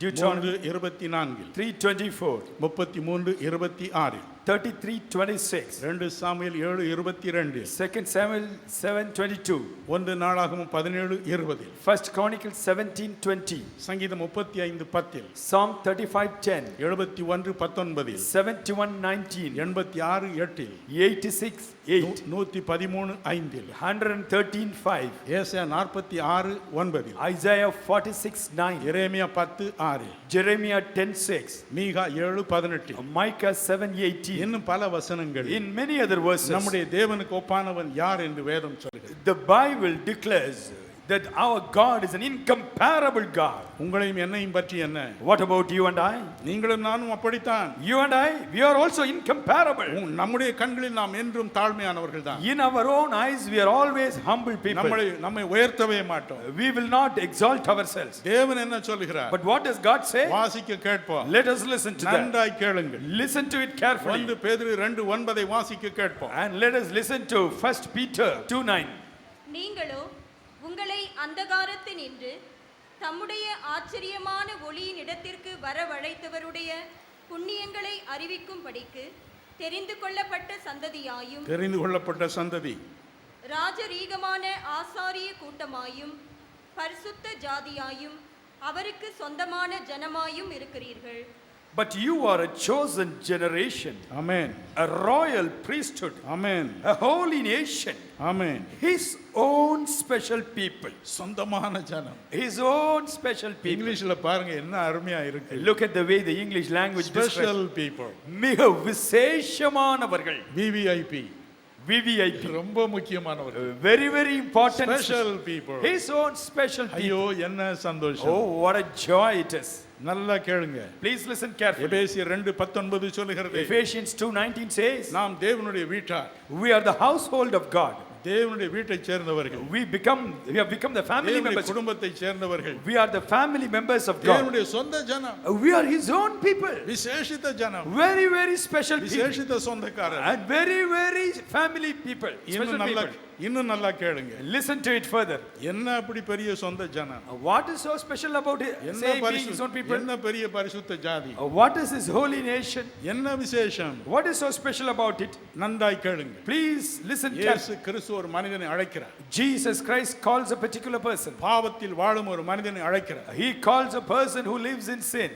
Deuteronomy 3:24 3:24, 33:26 33:26, 2 சாமுவேல் 7:22 2 Samuel 7:22, 1 நாளாகமம் 17:20 1 Chronicles 17:20, சங்கீதம் 35:10 Psalm 35:10, 71:19 71:19, 86:8 86:8, 113:5 113:5, ஏசாயா 46:9 Isaiah 46:9, எரேமியா 10:6 Jeremiah 10:6, மீகா 7:18 Micah 7:18. இன்னும் பல வசனங்கள். In many other verses, நம்முடைய தேவனுக்கு ஒப்பானவன் யார் என்று வேதம் சொல்கிறது. the Bible declares that our God is an incomparable God. உங்களையும் என்னையும் பற்றி என்ன? What about you and I? நீங்களும் நானும் அப்படித்தான். You and I, we are also incomparable. நம்முடைய கண்களில் நாம் என்றும் தாழ்மையானவர்கள் தான். In our own eyes, we are always humble people. நம்மை உயர்த்தவே மாட்டோம். We will not exalt ourselves. தேவன் என்ன சொல்கிறார்? But what does God say? வாசிக்க கேட்போம். Let us listen to that. நன்றாய் கேளுங்கள். Listen to it carefully. 1 பேதுரு 2:9 வாசிக்க கேட்போம். And let us listen to 1 Peter 2:9. நீங்களோ உங்களை அந்தகாரத்தினின்று தம்முடைய ஆச்சரியமான ஒளியின் இடத்திற்கு வரவழைத்தவருடைய புண்ணியங்களை அறிவிக்கும்படிக்கு தெரிந்து கொள்ளப்பட்ட சந்ததியாயும் தெரிந்து கொள்ளப்பட்ட சந்ததி, ராஜரீகமான ஆசாரிய கூட்டமாயும் பரிசுத்த ஜாதியாயும் அவருக்கு சொந்தமான ஜனமாயும் இருக்கிறீர்கள். But you are a chosen generation, amen, a royal priesthood, amen, a holy nation, amen. his own special people, சொந்தமான ஜனம். his own special people. இங்கிலீஷ்ல பாருங்க என்ன அருமையா இருக்கு. Look at the way the English language describes. Special people, மிக விசேஷமானவர்கள், VVIP, VVIP, ரொம்ப முக்கியமானவர்கள். very very important, special people. his own special people. ஐயோ என்ன சந்தோஷம். Oh, what a joy it is. நல்லா கேளுங்க. Please listen carefully. எபேசியர் 2:19 சொல்லுகிறது, Ephesians 2:19 says, நாம் தேவனுடைய வீட்டார். we are the household of God. தேவனுடைய வீட்டைச் சேர்ந்தவர்கள். We have become the family தேவனுடைய members. குடும்பத்தைச் சேர்ந்தவர்கள். We are the family members of God. தேவனுடைய சொந்த ஜனம். We are his own people. விசேஷித்த ஜனம். Very very special people. விசேஷித்த சொந்தக்காரர். And very very family people. Special people. இன்னும் நல்லா கேளுங்க. Listen to it further. என்ன அப்படி பெரிய சொந்த ஜனம்? What is so special about it? Say being his own people. என்ன பெரிய பரிசுத்த ஜாதி? What is his holy nation? என்ன விசேஷம்? What is so special about it? நன்றாய் கேளுங்க. Please listen இயேசு carefully. கிறிஸ்து ஒரு மனிதனை அழைக்கிறார். Jesus Christ calls a particular person. பாவத்தில் வாழும் ஒரு மனிதனை அழைக்கிறார். He calls a person who lives in sin.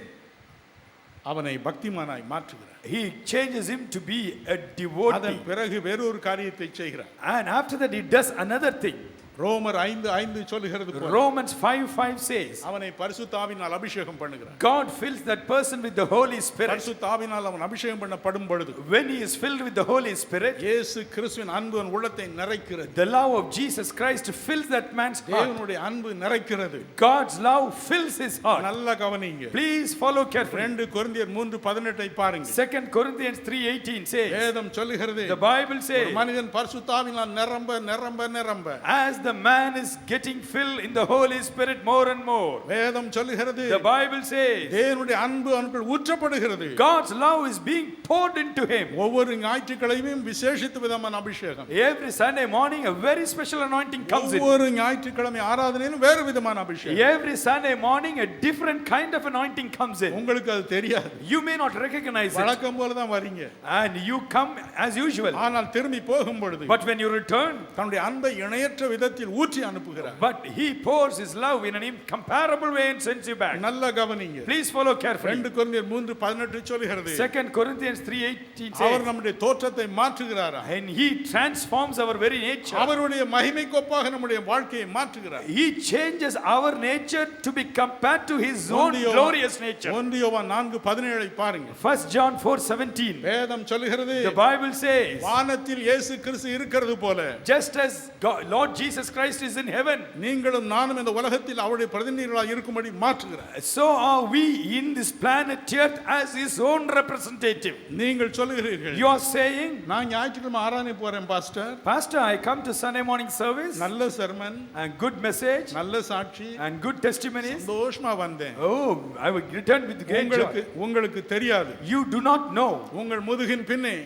அவனை பக்திமானாய் மாற்றுகிறார். He changes him to be a devotee. அதன் பிறகு வேறொரு காரியத்தை செய்கிறார். And after that he does another thing. ரோமர் 5:5 சொல்லுகிறது போல Romans 5:5 says, அவனை பரிசுத்த ஆவியினால் அபிஷேகம் பண்ணுகிறார். God fills that person with the Holy Spirit. பரிசுத்த ஆவியினால் அவன் அபிஷேகம் பண்ணப்படும் பொழுது When he is filled with the Holy Spirit, இயேசு கிறிஸ்துவின் அன்பு அவன் உள்ளத்தை நிறைக்கிறது. the love of Jesus Christ fills that man's heart. தேவனுடைய அன்பு நிறைக்கிறது. God's love fills his heart. நல்லா கவனிங்க. Please follow carefully. 2 கொரிந்தியர் 3:18 பாருங்க. 2 Corinthians 3:18 says, வேதம் சொல்லுகிறது, the Bible says, ஒரு மனிதன் பரிசுத்த ஆவியினால் நிரம்ப நிரம்ப நிரம்ப, as the man is getting filled in the Holy Spirit more and more, வேதம் சொல்லுகிறது, the Bible says, தேவனுடைய அன்பு அவனுக்குள் ஊற்றப்படுகிறது. God's love is being poured into him. ஒவ்வொரு ஞாயிற்றுக்கிழமையும் விசேஷித்த விதமான அபிஷேகம். Every Sunday morning a very special anointing comes in. ஒவ்வொரு ஞாயிற்றுக்கிழமை ஆராதனையிலும் வேறு விதமான அபிஷேகம். Every Sunday morning a different kind of anointing comes in. உங்களுக்கு அது தெரியாது. You may not recognize it. வழக்கம் போல தான் வரீங்க. And you come as usual. ஆனால் திரும்பி போகும் பொழுது But when you return, தன்னுடைய அன்பை இணையற்ற விதத்தில் ஊற்றி அனுப்புகிறார். but he pours his love in an incomparable way and sends you back. நல்லா கவனிங்க. Please follow carefully. 2 கொரிந்தியர் 3:18 சொல்லுகிறது, 2 Corinthians 3:18 அவர் says, நம்முடைய தோற்றத்தை மாற்றுகிறாரா? and he transforms our very nature. அவருடைய மகிமைக்கு ஒப்பாக நம்முடைய வாழ்க்கையை மாற்றுகிறார். He changes our nature to be compared to his own glorious nature. 1 யோவான் 4:17 பாருங்க. 1 John 4:17, வேதம் சொல்லுகிறது, the Bible says, வானத்தில் இயேசு கிறிஸ்து இருக்கிறது போல just as Lord Jesus Christ is in heaven, நீங்களும் நானும் இந்த உலகத்தில் அவருடைய பிரதிநிதிகளாக இருக்கும்படி மாற்றுகிறார். so are we in this planet earth as his own representative. நீங்கள் சொல்லுகிறீர்கள், You are saying, நான் ஞாயிற்றுக்கிழமை ஆராதனை போறேன் pastor, Pastor, I come to Sunday morning service நல்ல சர்மன், and good message நல்ல சாட்சி, and good testimonies. சந்தோஷமா வந்தேன். Oh, I will return with great joy. உங்களுக்கு தெரியாது, You do not know, உங்கள் முதுகின் பின்னே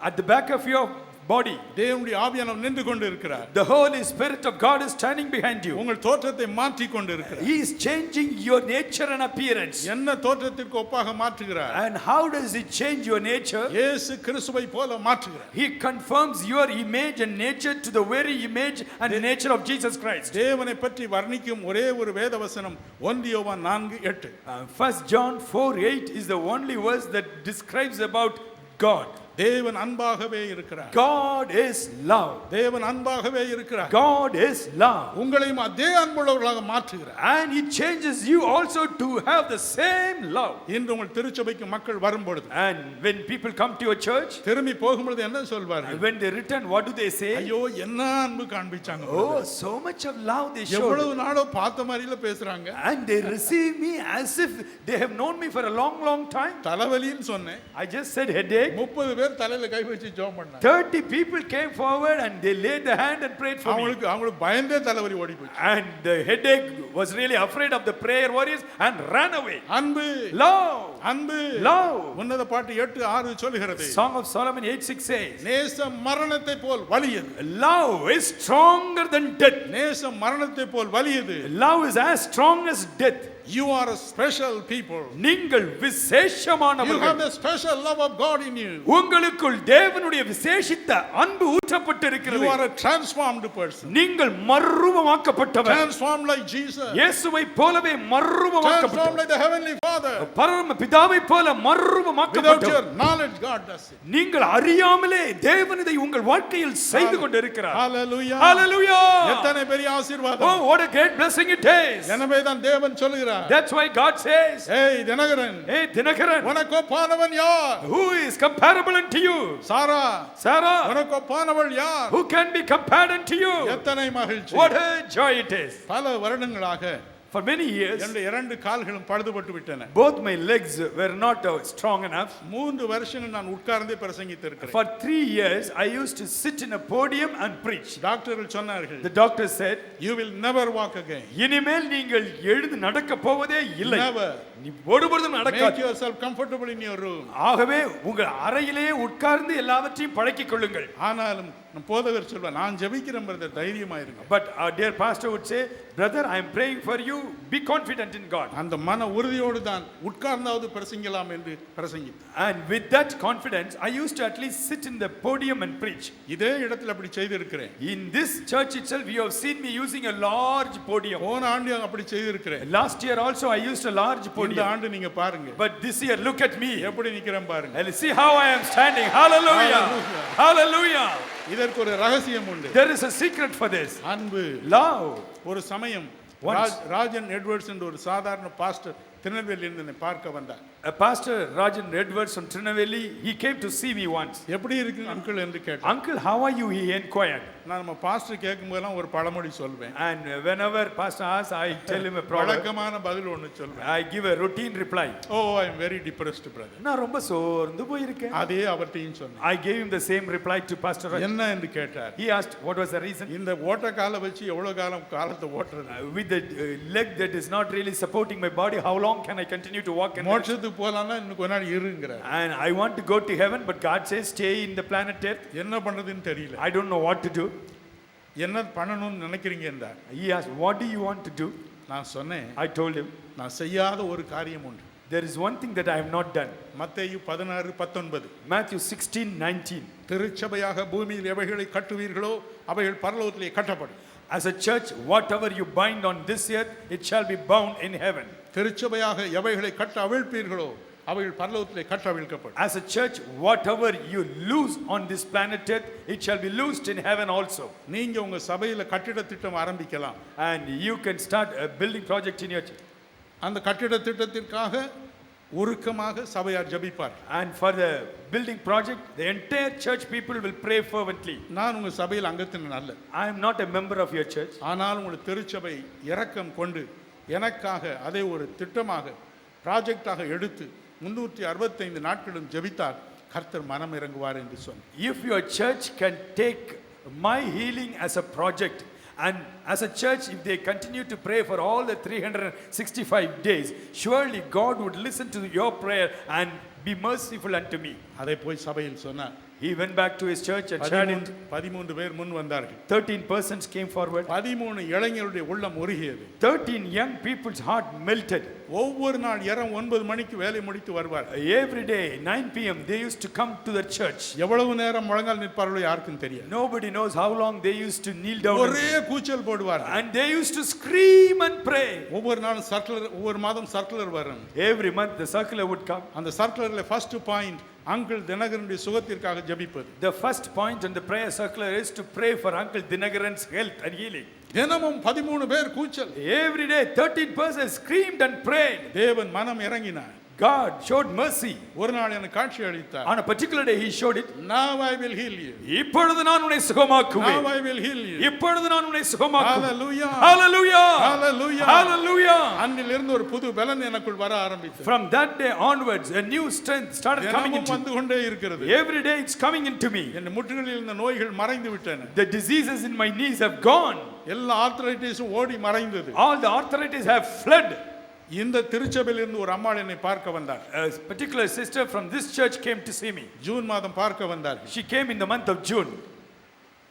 at the back of your body. தேவனுடைய ஆவியானவர் நின்று கொண்டு இருக்கிறார். The Holy Spirit of God is standing behind you. உங்கள் தோற்றத்தை மாற்றி கொண்டு இருக்கிறார். He is changing your nature and appearance. என்ன தோற்றத்திற்கு ஒப்பாக மாற்றுகிறார்? And how does he change your nature? இயேசு கிறிஸ்துவை போல மாற்றுகிறார். He confirms your image and nature to the very image and nature of Jesus Christ. தேவனை பற்றி வர்ணிக்கும் ஒரே ஒரு வேத வசனம் 1 யோவான் 4:8. 1 John 4:8 is the only verse that describes about God. தேவன் அன்பாகவே இருக்கிறார். God is love. தேவன் அன்பாகவே இருக்கிறார். God is love. உங்களையும் அதே அன்புள்ளவர்களாக மாற்றுகிறார். And he changes you also to have the same love. இன்று உங்கள் திருச்சபைக்கு மக்கள் வரும்பொழுது, And when people come to your church, திரும்பி போகும்பொழுது என்ன சொல்வார்கள்? when they return, what do they say? ஐயோ என்ன அன்பு காண்பிச்சாங்க. Oh, so much of love they showed. எவ்வளவு நாளோ பார்த்த மாதிரில பேசுறாங்க. And they receive me as if they have known me for a long, long time. தலைவலின்னு சொன்னேன். I just said headache. 30 பேர் தலையில கை வச்சு ஜெபம் பண்ணாங்க. 30 people came forward and they laid the hand and prayed for me. அவங்களுக்கு பயந்தே தலைவலி ஓடி போச்சு. And the headache was really afraid of the prayer warriors and ran away. அன்பு, Love, அன்பு, love. உன்னத பாட்டு 8:6 சொல்கிறது. Song of Solomon 8:6 says, நேசம் மரணத்தை போல் வலியது. love is stronger than death. நேசம் மரணத்தை போல் வலியது. Love is as strong as death. You are a special people. நீங்கள் You have விசேஷமானவர்கள். the special love of God in you. உங்களுக்குள் தேவனுடைய விசேஷித்த அன்பு ஊற்றப்பட்டிருக்கிறது. You are a transformed person. நீங்கள் மறுரூபமாக்கப்பட்டவர். Transformed like Jesus. இயேசுவை போலவே Transformed மறுரூபமாக்கப்பட்டவர். like the heavenly Father. பரம பிதாவை போல Without your மறுரூபமாக்கப்பட்டவர். knowledge, God does it. நீங்கள் அறியாமலே தேவன் இதை உங்கள் வாழ்க்கையில் செய்து கொண்டிருக்கிறார். Hallelujah. Hallelujah. எத்தனை பெரிய Oh, ஆசீர்வாதம். what a great blessing it is. எனவே தான் தேவன் சொல்கிறார், That's why God says, ஏய் தினகரன், hey Dinakaran, உனக்கு ஒப்பானவன் யார்? who is comparable unto you? Sarah, Sarah, உனக்கு ஒப்பானவள் யார்? who can be compared unto you? எத்தனை மகிழ்ச்சி. What a joy it is. பல வருடங்களாக For many years, என்னுடைய 2 கால்களும் பழுதுபட்டு விட்டன. both my legs were not strong enough. 3 வருஷங்கள் நான் உட்கார்ந்தே பிரசங்கித்திருக்கிறேன். For 3 years, I used to sit in a podium and preach. டாக்டர்கள் சொன்னார்கள், The doctor said, you will never walk again. இனிமேல் நீங்கள் எழுந்து நடக்க போவதே இல்லை. Never. நீ ஒருபொழுதும் Make நடக்காது. yourself comfortable in your room. ஆகவே உங்கள் அறையிலே உட்கார்ந்து எல்லாவற்றையும் பழக்கிக் கொள்ளுங்கள். ஆனாலும் நம் போதகர் சொல்வார், நான் ஜெபிக்கிறேன் பிரதர், தைரியமா இருங்க. But our dear pastor would say, brother, I am praying for you. Be confident in God. அந்த மன உறுதியோடு தான் உட்கார்ந்தாவது பிரசங்கிக்கலாம் என்று பிரசங்கித்தார். And with that confidence, I used to at least sit in the podium and preach. இதே இடத்துல அப்படி செய்திருக்கிறேன். In this church itself, you have seen me using a large podium. போன ஆண்டு அப்படி செய்திருக்கிறேன். Last year also, I used a large இந்த podium. ஆண்டு நீங்க பாருங்க, But this year, look at me. எப்படி நிக்கிறேன் பாருங்க. And see how I am standing. Hallelujah. Hallelujah. Hallelujah. இதற்கு ஒரு ரகசியம் உண்டு. There is a secret for this. அன்பு. Love. ஒரு சமயம் Once- ராஜன் எட்வர்ட்ஸ் என்ற ஒரு சாதாரண பாஸ்டர் திருநெல்வேலியிலிருந்து என்னை பார்க்க வந்தார். A pastor, Rajan Edwards from Trinaveli, he came to see me once. எப்படி இருக்கு அங்கிள் என்று கேட்டார். Uncle, how are you? He inquired. நான் நம்ம பாஸ்டர் கேட்கும்போதெல்லாம் ஒரு பழமொழி சொல்வேன். And whenever pastor asks, I tell him a proverb. வழக்கமான பதில் ஒன்று சொல்வேன். I give a routine reply. Oh, I am very depressed brother. நான் ரொம்ப சோர்ந்து போயிருக்கேன். அதே அவர்கிட்டயும் சொன்னேன். I gave him the same reply to Pastor Rajan. என்ன என்று கேட்டார். He asked, what was the reason? இந்த ஓட்ட காலை வச்சு எவ்வளவு காலத்தை ஓட்டுறது? With the leg that is not really supporting my body, how long can I continue to walk? மோட்சத்துக்கு போலாம்னா இன்னும் கொஞ்ச நாள் இருங்கறார். And I want to go to heaven, but God says stay in the planet Earth. என்ன பண்றதுன்னு தெரியல. I don't know what to do. என்ன பண்ணணும்னு நினைக்கிறீங்க என்றார். He asked, what do you want to do? நான் சொன்னேன், I told him, நான் செய்யாத ஒரு காரியம் உண்டு. there is one thing that I have not done. மத்தேயு 16:19. Matthew 16:19. திருச்சபையாக பூமியில் எவைகளை கட்டுவீர்களோ அவைகள் பரலோகத்திலே கட்டப்படும். As a church, whatever you bind on this earth, it shall be bound in heaven. திருச்சபையாக எவைகளை கட்ட அவிழ்ப்பீர்களோ அவைகள் பரலோகத்திலே கட்ட அவிழ்க்கப்படும். As a church, whatever you loose on this planet earth, it shall be loosed in heaven also. நீங்க உங்க சபையில கட்டிட திட்டம் ஆரம்பிக்கலாம். And you can start a building project in your church. அந்த கட்டிட திட்டத்திற்காக உருக்கமாக சபையார் ஜெபிப்பார். And for the building project, the entire church people will pray fervently. நான் உங்க சபையில் அங்கத்தினர் அல்ல. I am not a member of your church. ஆனால் உங்கள் திருச்சபை இரக்கம் கொண்டு எனக்காக அதை ஒரு திட்டமாக ப்ராஜெக்டாக எடுத்து 365 நாட்களும் ஜெபித்தார் கர்த்தர் மனம் இறங்குவார் என்று சொன்னார். If your church can take my healing as a project, and as a church, if they continue to pray for all the 365 days, surely God would listen to your prayer and be merciful unto me. அதை போய் சபையில் சொன்னார். He went back to his church and shared it. 13 பேர் முன் வந்தார்கள். 13 persons came forward. 13 இளைஞருடைய உள்ளம் உருகியது. 13 young people's heart melted. ஒவ்வொரு நாள் இரவு 9 மணிக்கு வேலை முடித்து வருவார்கள். Every day 9 p.m. they used to come to the church. எவ்வளவு நேரம் முழங்கால் நிற்பார்களோ யாருக்கும் தெரியாது. Nobody knows how long they used to kneel down. ஒரே கூச்சல் போடுவார்கள். And they used to scream and pray. ஒவ்வொரு நாளும் சர்க்குலர், ஒவ்வொரு மாதம் சர்க்குலர் வரும். Every month the circular would come. அந்த சர்க்குலர்ல ஃபர்ஸ்ட் பாயிண்ட் அங்கிள் தினகரனுடைய சுகத்திற்காக ஜெபிப்பது. The first point in the prayer circular is to pray for Uncle Dinagaran's health and healing. தினமும் 13 பேர் கூச்சல். Every day 13 persons screamed and prayed. தேவன் மனம் இறங்கினார். God showed mercy. ஒரு நாள் எனக்கு காட்சி அளித்தார். On a particular day he showed it. Now I will heal you. இப்பொழுது நான் உன்னை சுகமாக்குவேன். Now I will heal you. இப்பொழுது நான் உன்னை சுகமாக்குவேன். Hallelujah. Hallelujah. Hallelujah. Hallelujah. அன்னிலிருந்து ஒரு புது பலன் எனக்குள் வர ஆரம்பித்தது. From that day onwards a new strength started coming into me. வந்து கொண்டே இருக்கிறது. Every day it's coming into me. என் முட்டுகளில் இருந்த நோய்கள் மறைந்து விட்டன. The diseases in my knees have gone. எல்லா ஆர்த்ரைட்டிஸும் ஓடி மறைந்தது. All the arthritis have fled. இந்த திருச்சபையில் இருந்து ஒரு அம்மாள் என்னை பார்க்க வந்தார். A particular sister from this church came to see me. June மாதம் பார்க்க வந்தார். She came in the month of June.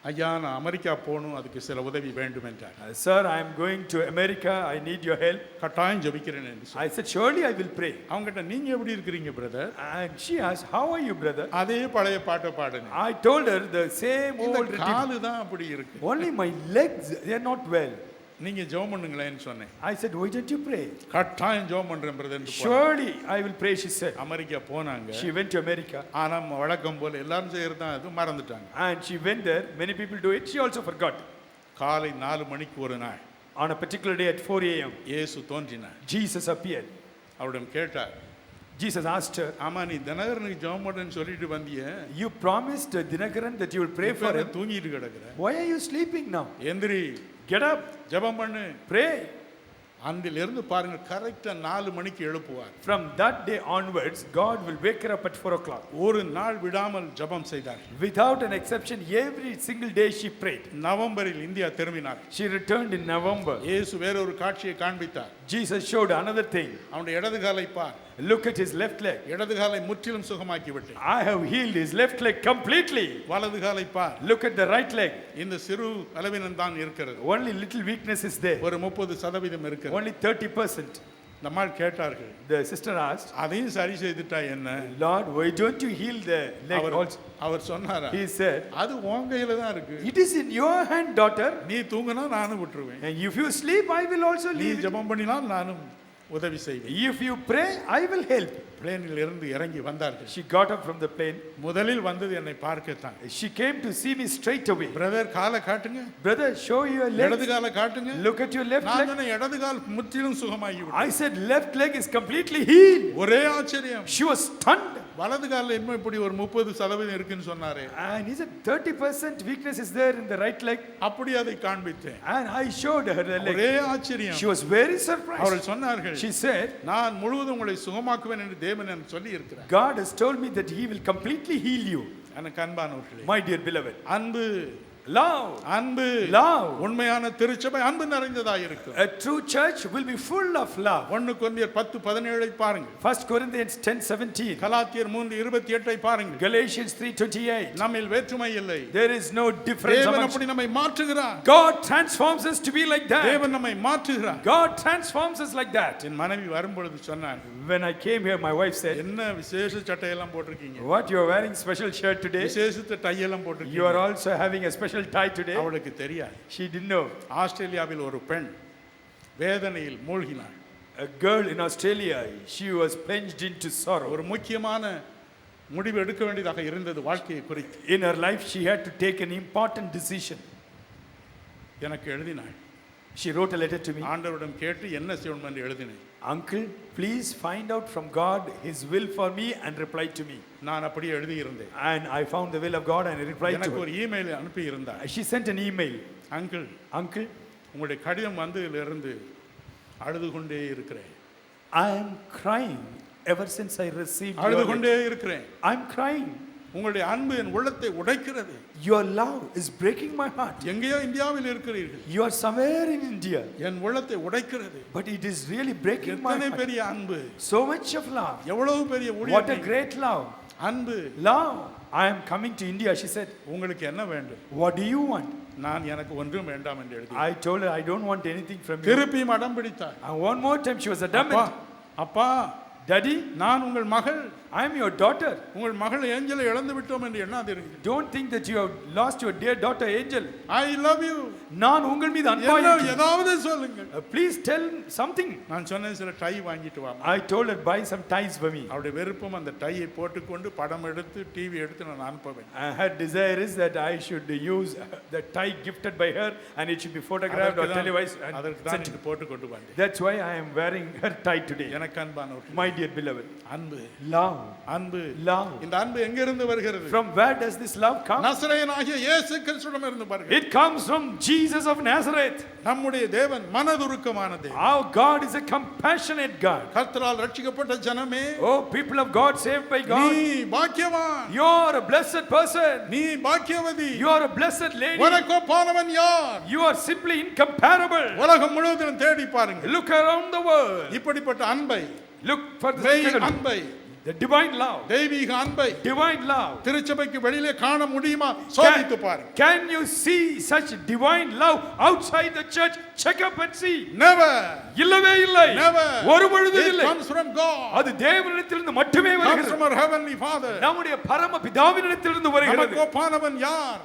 ஐயா நான் அமெரிக்கா போகணும், அதுக்கு சில உதவி வேண்டும் என்றார். Sir, I am going to America. I need your help. கட்டாயம் ஜெபிக்கிறேன் என்று I said, surely I will pray. அவங்ககிட்ட நீங்க எப்படி இருக்கிறீங்க brother? And she asked, how are you, brother? அதே பழைய பாட்டை பாடுங்க. I told her the same old routine. காலு தான் அப்படி இருக்கு. Only my legs, they are not well. நீங்க ஜெபம் பண்ணுங்களேன்னு சொன்னேன். I said, why don't you pray? கட்டாயம் ஜெபம் பண்றேன் brother. Surely I will pray, she said. America போனாங்க. She went to America. ஆனா வழக்கம் போல எல்லாரும் செய்யறது தான் அது மறந்துட்டாங்க. And she went there. Many people do it. She also forgot. காலை 4 மணிக்கு ஒரு நாள் On a particular day at 4 a.m. இயேசு தோன்றினார். Jesus appeared. அவரிடம் கேட்டார். Jesus asked her, ஆமா நீ தினகரனுக்கு ஜெபம் பண்ணுன்னு சொல்லிட்டு வந்தியே, you promised Dinagaran that you will pray for him. தூங்கிட்டு கிடக்குற. Why are you sleeping now? எந்திரி, Get up, ஜெபம் பண்ணு, pray. அன்றிலிருந்து பாருங்க கரெக்டா 4 மணிக்கு எழுப்புவார். From that day onwards, God will wake her up at 4 o'clock. ஒரு நாள் விடாமல் ஜெபம் செய்தார். Without an exception, every single day she prayed. நவம்பரில் இந்தியா திரும்பினார். She returned in November. இயேசு வேறொரு காட்சியை காண்பித்தார். Jesus showed another thing. அவனுடைய இடது காலை பார். Look at his left leg. இடது காலை முற்றிலும் சுகமாக்கி விட்டேன். I have healed his left leg completely. வலது காலை பார். Look at the right leg. இந்த சிறு பலவீனம் தான் இருக்கிறது. Only little weakness is there. ஒரு 30% இருக்கிறது. Only 30%. நம்மால் கேட்டார்கள். The sister asked, அதையும் சரி செய்துட்டா என்ன? Lord, why don't you heal the leg also? அவர் சொன்னாரா? He said, அது உன் கையில தான் இருக்கு. it is in your hand, daughter. நீ தூங்கினா நானும் விட்டுருவேன். And if you sleep, I will also நீ leave. ஜெபம் பண்ணினால் நானும் உதவி செய்வேன். If you pray, I will help. பிளேனில் இருந்து இறங்கி வந்தார்கள். She got up from the plane. முதலில் வந்தது என்னை பார்க்கத்தான். She came to see me straight away. Brother காலை காட்டுங்க. Brother, show your இடது leg. காலை காட்டுங்க. Look at your left நான் leg. சொன்னேன் இடது கால் முற்றிலும் சுகமாகி விட்டது. I said left leg is completely healed. ஒரே ஆச்சரியம். She was stunned. வலது காலில் என்ன இப்படி ஒரு 30% இருக்குன்னு சொன்னாரே. And he said 30% weakness is there in the right leg. அப்படி அதை காண்பித்தேன். And I showed her the leg. ஒரே ஆச்சரியம். She was very surprised. அவர்கள் சொன்னார்கள். She said, நான் முழுவதும் உங்களை சுகமாக்குவேன் என்று தேவன் எனக்கு சொல்லி இருக்கிறார். God has told me that he will completely heal you. எனக்கு அன்பானவர்களே. My dear beloved. அன்பு, Love. அன்பு, Love. உண்மையான திருச்சபை அன்பு நிறைந்ததாக இருக்கும். A true church will be full of love. 1 கொரிந்தியர் 10:17 பாருங்க. 1 Corinthians 10:17. கலாத்தியர் 3:28 பாருங்க. Galatians 3:28. நம்மில் வேற்றுமை இல்லை. There is no difference தேவன் among அப்படி நம்மை மாற்றுகிறார். God transforms us to be like that. தேவன் நம்மை மாற்றுகிறார். God transforms us like that. என் மனைவி வரும்பொழுது சொன்னார், When I came here, my wife said, என்ன விசேஷ சட்டையெல்லாம் போட்டிருக்கீங்க? what, you are wearing special shirt today? விசேஷ டையெல்லாம் You போட்டிருக்கீங்க. are also having a special tie today? அவளுக்கு தெரியாது. She didn't know. ஆஸ்திரேலியாவில் ஒரு பெண் வேதனையில் மூழ்கினாள். A girl in Australia, she was plunged into sorrow. ஒரு முக்கியமான முடிவு எடுக்க வேண்டியதாக இருந்தது வாழ்க்கையை குறித்து. In her life, she had to take an important decision. எனக்கு எழுதினாள். She wrote a letter to me. ஆண்டவரிடம் கேட்டு என்ன செய்யணும் என்று எழுதினேன். Uncle, please find out from God His will for me and reply to me. நான் அப்படியே எழுதி இருந்தேன். And I found the will of God and I replied to எனக்கு her. ஒரு இமெயில் அனுப்பி இருந்தார். She sent an email. Uncle, Uncle, உங்களுடைய கடிதம் வந்ததிலிருந்து அழுது கொண்டே இருக்கிறேன். I am crying ever since I received அழுது your letter. கொண்டே இருக்கிறேன். I'm crying. உங்களுடைய அன்பு என் உள்ளத்தை உடைக்கிறது. Your love is breaking my heart. எங்கேயோ இந்தியாவில் இருக்கிறீர்கள். You are somewhere in India. என் உள்ளத்தை உடைக்கிறது. But it is really breaking my எத்தனை heart. பெரிய அன்பு, So much of love. எவ்வளவு பெரிய What a ஊழியம். great love. அன்பு. Love. I am coming to India, she said. உங்களுக்கு என்ன வேண்டும்? What do you want? நான் எனக்கு ஒன்றும் வேண்டாம் என்று எழுதி. I told her I don't want anything from you. திருப்பியும் அடம் பிடித்தார். And one more time she was அப்பா, adamant. அப்பா, Daddy, நான் உங்கள் மகள். I am your daughter. உங்கள் மகள் ஏஞ்சலை இழந்து விட்டோம் என்று எண்ணாதீர்கள். Don't think that you have lost your dear daughter Angel. I love you. நான் உங்கள் மீது அன்பா என்ன இருக்கிறேன். ஏதாவது சொல்லுங்கள். Please tell something. நான் சொன்னேன் சில டை வாங்கிட்டு வா. I told her buy some ties for me. அவருடைய விருப்பம் அந்த டையை போட்டுக்கொண்டு படம் எடுத்து டிவி எடுத்து நான் அனுப்புவேன். Her desire is that I should use the tie gifted by her and it should be photographed or televised and அதற்கு தான் sent. இது போட்டு கொண்டு வந்தேன். That's why I am wearing her tie today. எனக்கு அன்பானவர்களே, My dear beloved. அன்பு, Love. அன்பு, Love. இந்த அன்பு எங்கிருந்து வருகிறது? From where does this love come? நசரேயனாகிய இயேசு கிறிஸ்துவிடம் இருந்து வருகிறது. It comes from Jesus of Nazareth. நம்முடைய தேவன் மனதுருக்கமான தேவன். Our God is a compassionate God. கர்த்தரால் ரட்சிக்கப்பட்ட ஜனமே, Oh, people of God saved by God. நீ பாக்கியவான், You're a blessed person. நீ பாக்கியவதி, You're a blessed lady. உனக்கு ஒப்பானவன் யார்? You are simply incomparable. உலகம் முழுவதும் தேடி பாருங்கள். Look around the world. இப்படிப்பட்ட அன்பை, Look for the தெய்வீக second- அன்பை, the divine love. தெய்வீக அன்பை Divine love. திருச்சபைக்கு வெளியிலே காண முடியுமா? சோதித்து பாருங்கள். Can you see such divine love outside the church? Check up and see. Never, இல்லவே இல்லை. never. ஒரு பொழுதும் It இல்லை. comes from God. அது தேவனிடத்திலிருந்து மட்டுமே Comes வருகிறது. from our heavenly Father. நம்முடைய பரம பிதாவினிடத்திலிருந்து வருகிறது. நமக்கு ஒப்பானவன் யார்?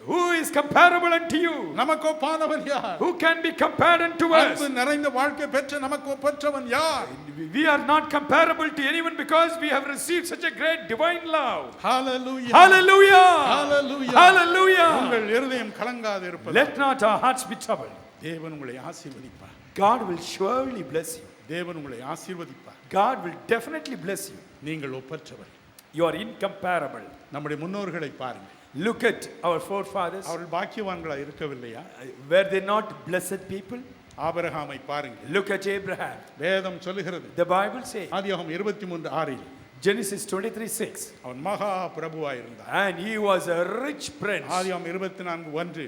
Who is comparable unto you? நமக்கு ஒப்பானவன் யார்? Who can be compared unto us? அன்பு நிறைந்த வாழ்க்கை பெற்ற நமக்கு ஒப்பற்றவன் யார்? We are not comparable to anyone because we have received such a great divine love. Hallelujah. Hallelujah. Hallelujah. Hallelujah. உங்கள் இருதயம் கலங்காது இருப்பது. Let not our hearts be troubled. தேவன் உங்களை ஆசீர்வதிப்பார். God will surely bless you. தேவன் உங்களை ஆசீர்வதிப்பார். God will definitely bless you. நீங்கள் ஒப்பற்றவர். You are incomparable. நம்முடைய முன்னோர்களை பாருங்கள். Look at our forefathers. அவர்கள் பாக்கியவான்களா இருக்கவில்லையா? Were they not blessed people? ஆபிரகாமை பாருங்கள். Look at Abraham. வேதம் சொல்லுகிறது, The Bible says, ஆதியாகமம் 23:6 Genesis 23:6, அவன் மகா பிரபுவாய் இருந்தான். and he was a rich prince. ஆதியாகமம் 24:1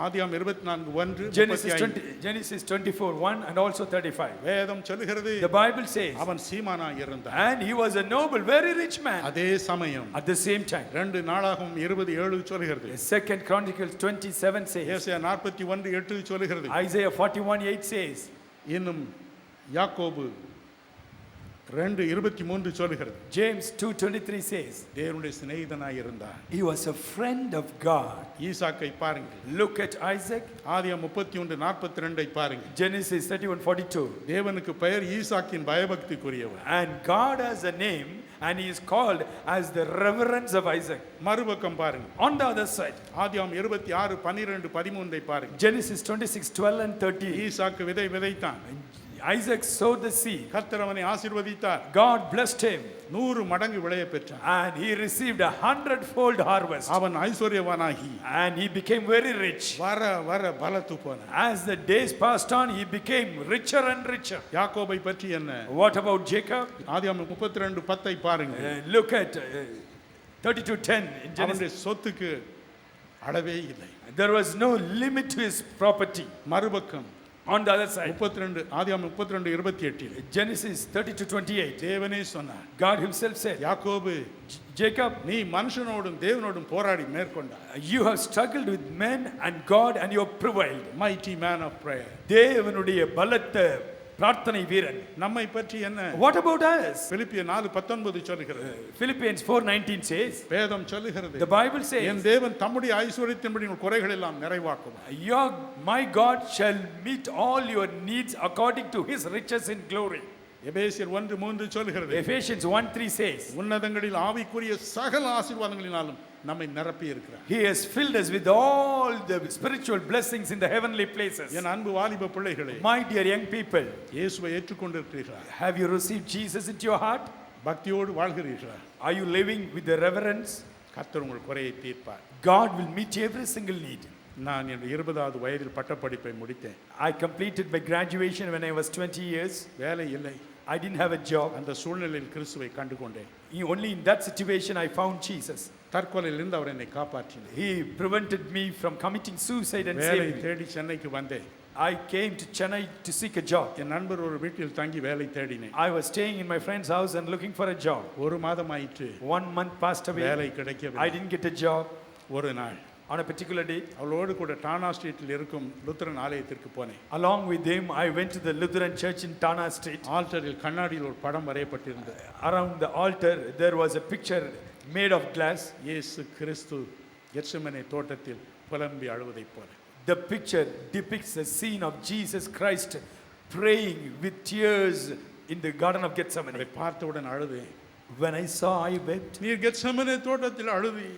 ஆதியாகமம் 24:1 Genesis 24:1 and also 35. வேதம் சொல்லுகிறது, The Bible says, அவன் சீமானாய் இருந்தான். and he was a noble, very rich man. அதே சமயம் At the same time, 2 நாளாகமம் 20:7 சொல்லுகிறது, Second Chronicles 27 says, ஏசாயா 41:8 சொல்லுகிறது, Isaiah 41:8 says, இன்னும் யாக்கோபு 2:23 சொல்லுகிறது, James 2:23 says, தேவனுடைய சிநேகிதனாய் இருந்தான். he was a friend of God. ஈசாக்கை பாருங்கள். Look at Isaac. ஆதியாகமம் 31:42 பாருங்கள். Genesis 31:42. தேவனுக்கு பெயர் ஈசாக்கின் பயபக்திக்குரியவர். And God has a name and he is called as the reverence of Isaac. மறுபக்கம் பாருங்கள். On the other side, ஆதியாகமம் 26:12-13 பாருங்கள். Genesis 26:12 and 13. ஈசாக்கு விதை விதைத்தான். Isaac sowed the seed. கர்த்தர் அவனை ஆசீர்வதித்தார். God blessed him 100 மடங்கு விளைய பெற்றான். and he received 100-fold harvest. அவன் ஐஸ்வர்யவானாகி And he became very rich. வர வர பலத்து போனான். As the days passed on, he became richer and richer. யாக்கோபை பற்றி என்ன? What about Jacob? ஆதியாகமம் 32:10 பாருங்கள். Look at 32:10 in Genesis. அவனுடைய சொத்துக்கு அளவே இல்லை. There was no limit to his property. மறுபக்கம் On the other side, 32 ஆதியாகமம் 32:28 Genesis 32:28. தேவனே சொன்னார், God himself said, யாக்கோபு, Jacob, நீ மனுஷனோடும் தேவனோடும் போராடி மேற்கொண்டாய். you have struggled with men and God and you have prevailed. mighty man of prayer. தேவனுடைய பலத்த பிரார்த்தனை வீரன். நம்மை பற்றி என்ன? What about us? பிலிப்பியர் 4:19 சொல்லுகிறது. Philippians 4:19 says, வேதம் சொல்லுகிறது, the Bible says, என் தேவன் தம்முடைய ஐஸ்வரியத்தின்படி உங்கள் குறைகள் எல்லாம் நிறைவாக்குவார். my God shall meet all your needs according to his riches in glory. எபேசியர் 1:3 சொல்லுகிறது, Ephesians 1:3 says, உன்னதங்களில் ஆவிக்குரிய சகல ஆசீர்வாதங்களினாலும் நம்மை நிரப்பி இருக்கிறார். he has filled us with all the spiritual blessings in the heavenly places. என் அன்பு வாலிப பிள்ளைகளே, My dear young people, இயேசுவை ஏற்றுக்கொண்டிருக்கிறீர்களா? have you received Jesus into your heart? பக்தியோடு வாழ்கிறீர்களா? Are you living with the reverence? கர்த்தர் உங்கள் குறையை தீர்ப்பார். God will meet every single need. நான் என் 20வது வயதில் பட்டப்படிப்பை முடித்தேன். I completed my graduation when I was 20 years. வேலை இல்லை. I didn't have a job. அந்த சூழ்நிலையில் கிறிஸ்துவை கண்டுகொண்டேன். Only in that situation I found Jesus. தற்கொலையிலிருந்து அவர் என்னை காப்பாற்றினார். He prevented me from committing suicide and வேலை saved me. தேடி சென்னைக்கு வந்தேன். I came to Chennai to seek a job. என் நண்பர் ஒரு வீட்டில் தங்கி வேலை தேடினேன். I was staying in my friend's house and looking for a job. ஒரு மாதம் ஆயிற்று. 1 month passed away. வேலை I கிடைக்கவில்லை. didn't get a job. ஒரு நாள் On a particular day, அவளோடு கூட டானா ஸ்ட்ரீட்டில் இருக்கும் லுத்தரன் ஆலயத்திற்கு போனேன். along with him, I went to the Lutheran church in Tana Street. ஆல்டரில் கண்ணாடியில் ஒரு படம் வரையப்பட்டிருந்தது. Around the altar, there was a picture made of glass. இயேசு கிறிஸ்து கெத்செமனே தோட்டத்தில் புலம்பி அழுவதைப் போல. The picture depicts the scene of Jesus Christ praying with tears in the Garden of அதை Gethsemane. பார்த்தவுடன் அழுதேன். When I saw, I wept. நீர் Gethsemane தோட்டத்தில் அழுதி.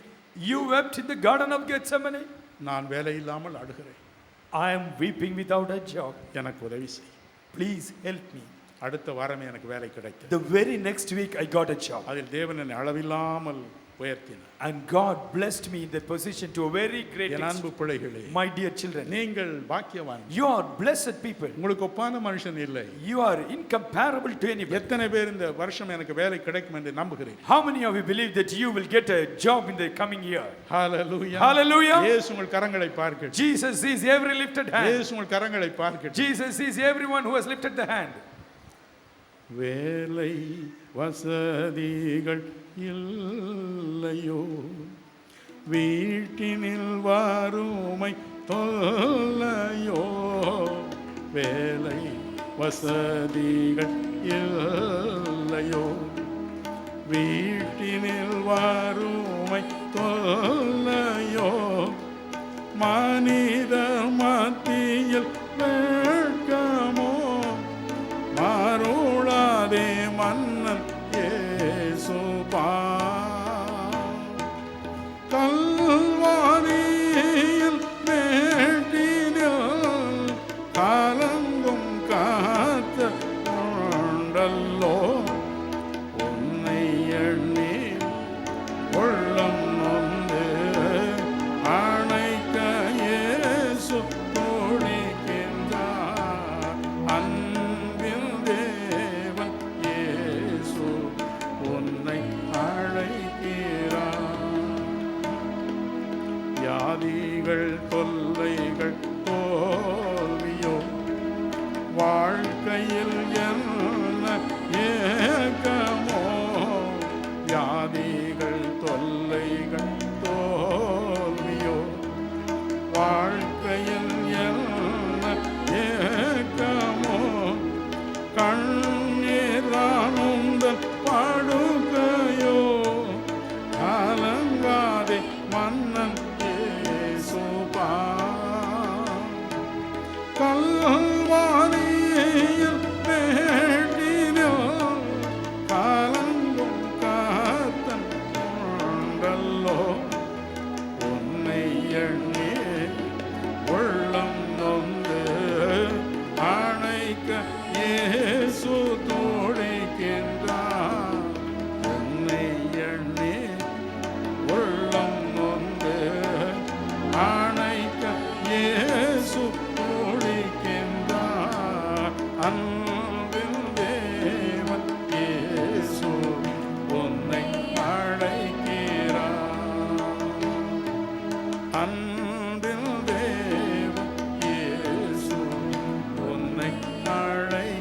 You wept in the Garden of Gethsemane. நான் வேலை இல்லாமல் அழுகிறேன். I am weeping without a job. எனக்கு உதவி செய். Please help me. அடுத்த வாரமே எனக்கு வேலை கிடைத்தது. The very next week, I got a job. அதில் தேவன் என்னை அளவில்லாமல் உயர்த்தினார். And God blessed me in that position to a very great N extent. அன்பு பிள்ளைகளே, My dear children, நீங்கள் பாக்கியவான். you are blessed people. உங்களுக்கு ஒப்பான மனுஷன் இல்லை. You are incomparable to anybody. எத்தனை பேர் இந்த வருஷம் எனக்கு வேலை கிடைக்கும் என்று நம்புகிறேன்? How many of you believe that you will get a job in the coming year? Hallelujah. Hallelujah. இயேசு உங்கள் கரங்களை பார்க்கட்டும். Jesus sees every lifted hand. இயேசு உங்கள் கரங்களை பார்க்கட்டும். Jesus sees everyone who has lifted the hand. வேலை வசதிகள் இல்லையோ, வீட்டினில் வறுமை தொல்லையோ, வேலை வசதிகள் இல்லையோ, வீட்டினில் வறுமை தொல்லையோ, மனிதர் மத்தியில் வெட்கமோ, மாறுளாதே மன்னன் இயேசுபா, கல்வாரியில் வேண்டினில் கலங்கும் காத்த கொண்டல்லோ, உன்னை எண்ணி உள்ளம் நொந்து அணைக்க இயேசு துடிக்கின்றார். அன்பின் தேவன் இயேசு உன்னை அழைக்கிறார். வியாதிகள் தொல்லைகள் தோல்வியோ, வாழ்க்கையில் என்ன ஏக்கமோ, வியாதிகள் தொல்லைகள் தோல்வியோ, வாழ்க்கையில் என்ன ஏக்கமோ, கண்ணீரானுந்தன் படுக்கையோ, கலங்காதே மன்னன் இயேசுபா, கல்வாரியில் வேண்டினோ, கலங்கும் காத்தன் கொண்டல்லோ, உன்னை எண்ணி உள்ளம் நொந்து அணைக்க இயேசு துடிக்கின்றார். உன்னை எண்ணி உள்ளம் நொந்து அணைக்க இயேசு துடிக்கின்றார். அன்பின் தேவன் இயேசு உன்னை அழைக்கிறார். அன்பின் தேவன் இயேசு உன்னை அழைக்கிறார்.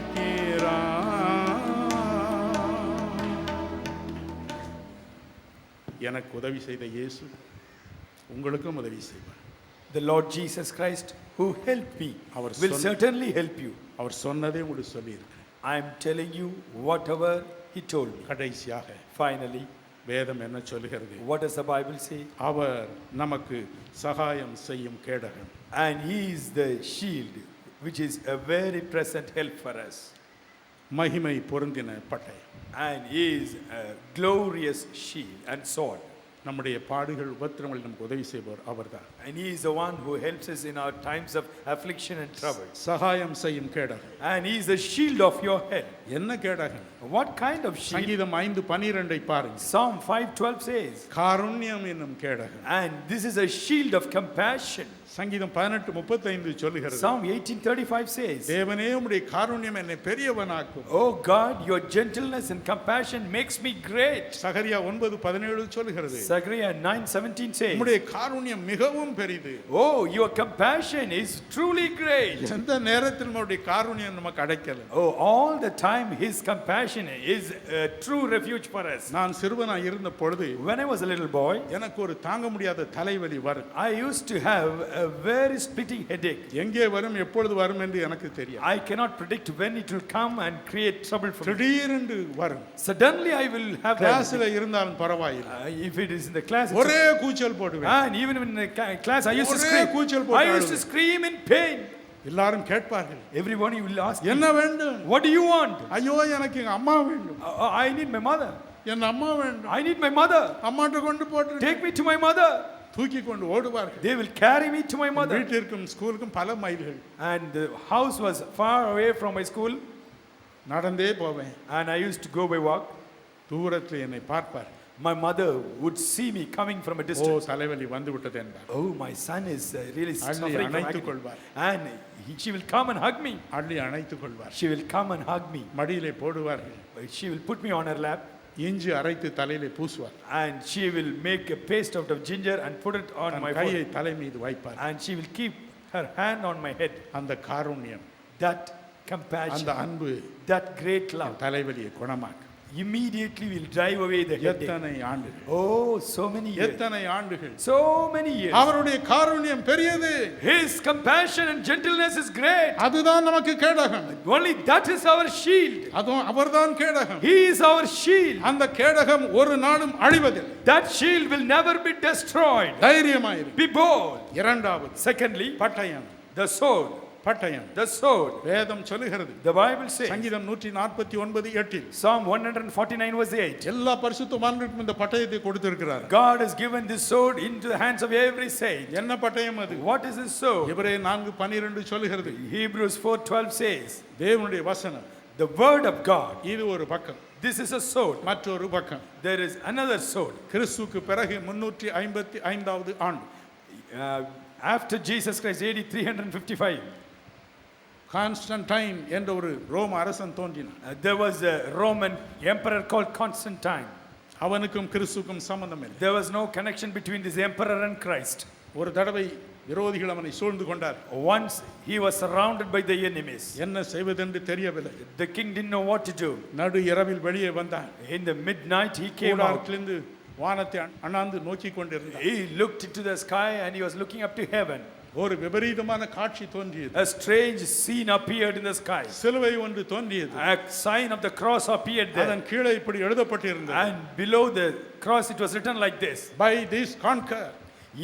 எனக்கு உதவி செய்த இயேசு உங்களுக்கும் உதவி செய்வார். The Lord Jesus Christ who helped me Our will son- certainly help you. அவர் சொன்னதே உங்களுக்கு சொல்லியிருக்கிறேன். I am telling you whatever he told me. கடைசியாக Finally, வேதம் என்ன சொல்லுகிறது? what does the Bible say? அவர் நமக்கு சகாயம் செய்யும் கேடகன். And he is the shield which is a very present help for us. மகிமை பொருந்தின பட்டயம். And he is a glorious shield and sword. நம்முடைய பாடுகள் உபத்திரங்கள் நமக்கு உதவி செய்பவர் அவர்தான். And he is the one who helps us in our times of affliction and trouble. சகாயம் செய்யும் கேடகன். And he is the shield of your head. என்ன கேடகன்? What kind of shield? சங்கீதம் 5:12 பாருங்க. Psalm 5:12 says, காருண்யம் என்னும் கேடகன். and this is a shield of compassion. சங்கீதம் 18:35 சொல்லுகிறது, Psalm 18:35 says, தேவனே உம்முடைய காருண்யம் என்னை பெரியவனாக்கும். Oh God, your gentleness and compassion makes me great. சகரியா 9:17 சொல்லுகிறது, Zechariah 9:17 says, உம்முடைய காருண்யம் மிகவும் பெரிது. Oh, your compassion is truly great. எந்த நேரத்தில் நம்முடைய காருண்யம் நமக்கு அடைக்கல. Oh, all the time his compassion is a true refuge for us. நான் சிறுவனாய் இருந்த பொழுது When I was a little boy, எனக்கு ஒரு தாங்க முடியாத தலைவலி வரும். I used to have a very splitting headache. எங்கே வரும் எப்பொழுது வரும் என்று எனக்கு தெரியாது. I cannot predict when it will come and create trouble for me. திடீரென்று வரும். Suddenly I will have that. கிளாஸ்ல இருந்தாலும் பரவாயில்லை, If it is in the class, it's ஒரே கூச்சல் போடுவேன். and even in the class, I used to ஒரே scream. கூச்சல் போட்டு I used to அழுவேன். scream in pain. எல்லாரும் கேட்பார்கள், Everyone will ask, என்ன வேண்டும்? what do you want? ஐயோ எனக்கு எங்க அம்மா வேண்டும், I need my mother. என் அம்மா வேண்டும், I need my mother. அம்மாட்ட கொண்டு போட்டு Take me to my mother. தூக்கி கொண்டு ஓடுவார்கள். They will carry me to my mother. வீட்டிற்கும் ஸ்கூலுக்கும் பல மைல்கள் And the house was far away from my school, நடந்தே போவேன். and I used to go by walk. தூரத்தில் என்னை பார்ப்பார், My mother would see me coming from a O distance. தலைவலி வந்து விட்டது என்பார். Oh, my son is really அள்ளி suffering from அணைத்துக் agony. கொள்வார். And she will come and hug me. அள்ளி அணைத்துக் கொள்வார். She will come and hug me. மடியிலே போடுவார்கள். She will put me on her lap, இஞ்சி அரைத்து தலையிலே பூசுவார். and she will make a paste out of ginger and put it on than my கையை forehead. தலை மீது வைப்பார். And she will keep her hand on my head. அந்த காருண்யம், That அந்த compassion, அன்பு that great love தலைவலியை குணமாக்கும். immediately will drive away the headache. எத்தனை ஆண்டுகள், Oh, so many years. எத்தனை ஆண்டுகள். So many years. அவருடைய காருண்யம் பெரியது. His compassion and gentleness is great. அதுதான் நமக்கு கேடகம். Only that is our shield. அதுவும் அவர்தான் கேடகம். He is our shield. அந்த கேடகம் ஒரு நாளும் அழிவதில்லை. That shield will never be destroyed. தைரியமாயிரு. Be bold. இரண்டாவது Secondly, பட்டயம். the sword. பட்டயம். The sword. வேதம் சொல்லுகிறது, The Bible says, சங்கீதம் 149:8 Psalm 149 verse 8. எல்லா பரிசுத்தவான்களுக்கும் இந்த பட்டயத்தை கொடுத்திருக்கிறார். God has given this sword into the hands of every saint. என்ன பட்டயம் அது? What is this sword? எபிரேயர் 4:12 சொல்லுகிறது, Hebrews 4:12 says, தேவனுடைய வசனம் the word of God. இது ஒரு பக்கம், This is a sword. மற்றொரு பக்கம். There is another sword. கிறிஸ்துவுக்கு பிறகு 355வது ஆண்டு After Jesus Christ, AD 355, Constantine என்ற ஒரு ரோம அரசன் தோன்றினான். there was a Roman emperor called Constantine. அவனுக்கும் கிறிஸ்துவுக்கும் சம்பந்தம் இல்லை. There was no connection between this emperor and Christ. ஒரு தடவை விரோதிகள் அவனை சூழ்ந்து கொண்டார். Once he was surrounded by the enemies. என்ன செய்வதென்று தெரியவில்லை. The king didn't know what to do. நடு இரவில் வெளியே வந்தான். In the midnight he came out. கூடாரத்திலிருந்து வானத்தை அண்ணாந்து நோக்கி கொண்டிருந்தான். He looked into the sky and he was looking up to heaven. ஒரு விபரீதமான காட்சி தோன்றியது. A strange scene appeared in the sky. சிலுவை ஒன்று தோன்றியது. A sign of the cross appeared there. அதன் கீழே இப்படி எழுதப்பட்டிருந்தது, And below the cross it was written like this. by this conquer,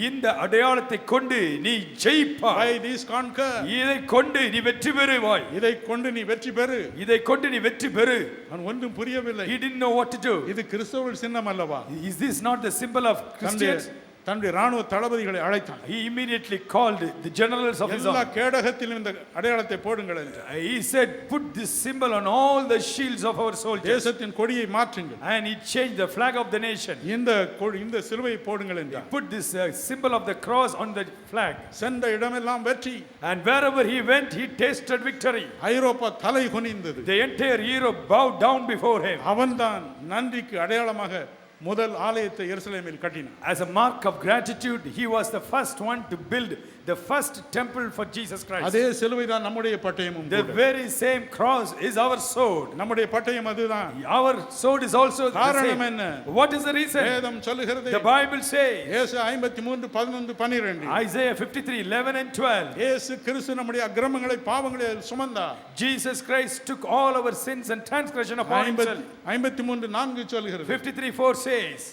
இந்த அடையாளத்தை கொண்டு நீ by ஜெயிப்பாய். this conquer, இதை கொண்டு நீ வெற்றி பெறுவாய். இதை கொண்டு நீ வெற்றி பெறு. இதை கொண்டு நீ வெற்றி பெறு. அவன் ஒன்றும் புரியவில்லை. He didn't know what to do. இது கிறிஸ்தவர்கள் சின்னம் அல்லவா? Is this not the symbol of Christians? தன்னுடைய ராணுவ தளபதிகளை அழைத்தான். He immediately called the generals of his எல்லா army. கேடகத்திலும் இந்த அடையாளத்தை போடுங்கள் என்று. He said, put this symbol on all the shields of our soldiers. தேசத்தின் கொடியை மாற்றுங்கள். And he changed the flag of the nation. இந்த சிலுவையை போடுங்கள் என்றார். Put this symbol of the cross on the flag. சென்ற இடமெல்லாம் வெற்றி. And wherever he went, he tasted victory. ஐரோப்பா தலை குனிந்தது. The entire Europe bowed down before him. அவன்தான் நன்றிக்கு அடையாளமாக முதல் ஆலயத்தை எருசலேமில் கட்டினான். As a mark of gratitude, he was the first one to build the first temple for Jesus Christ. அதே சிலுவை தான் நம்முடைய பட்டயமும் The கூட. very same cross is our sword. நம்முடைய பட்டயம் அதுதான். Our sword is also the காரணம் same. என்ன? What is the reason? வேதம் சொல்லுகிறது, The Bible says, இயேசு 53:11-12 Isaiah 53:11 and 12, இயேசு கிறிஸ்து நம்முடைய அக்கிரமங்களை பாவங்களை சுமந்தார். Jesus Christ took all our sins and transgression upon himself. 53:4 சொல்லுகிறது, 53:4 says,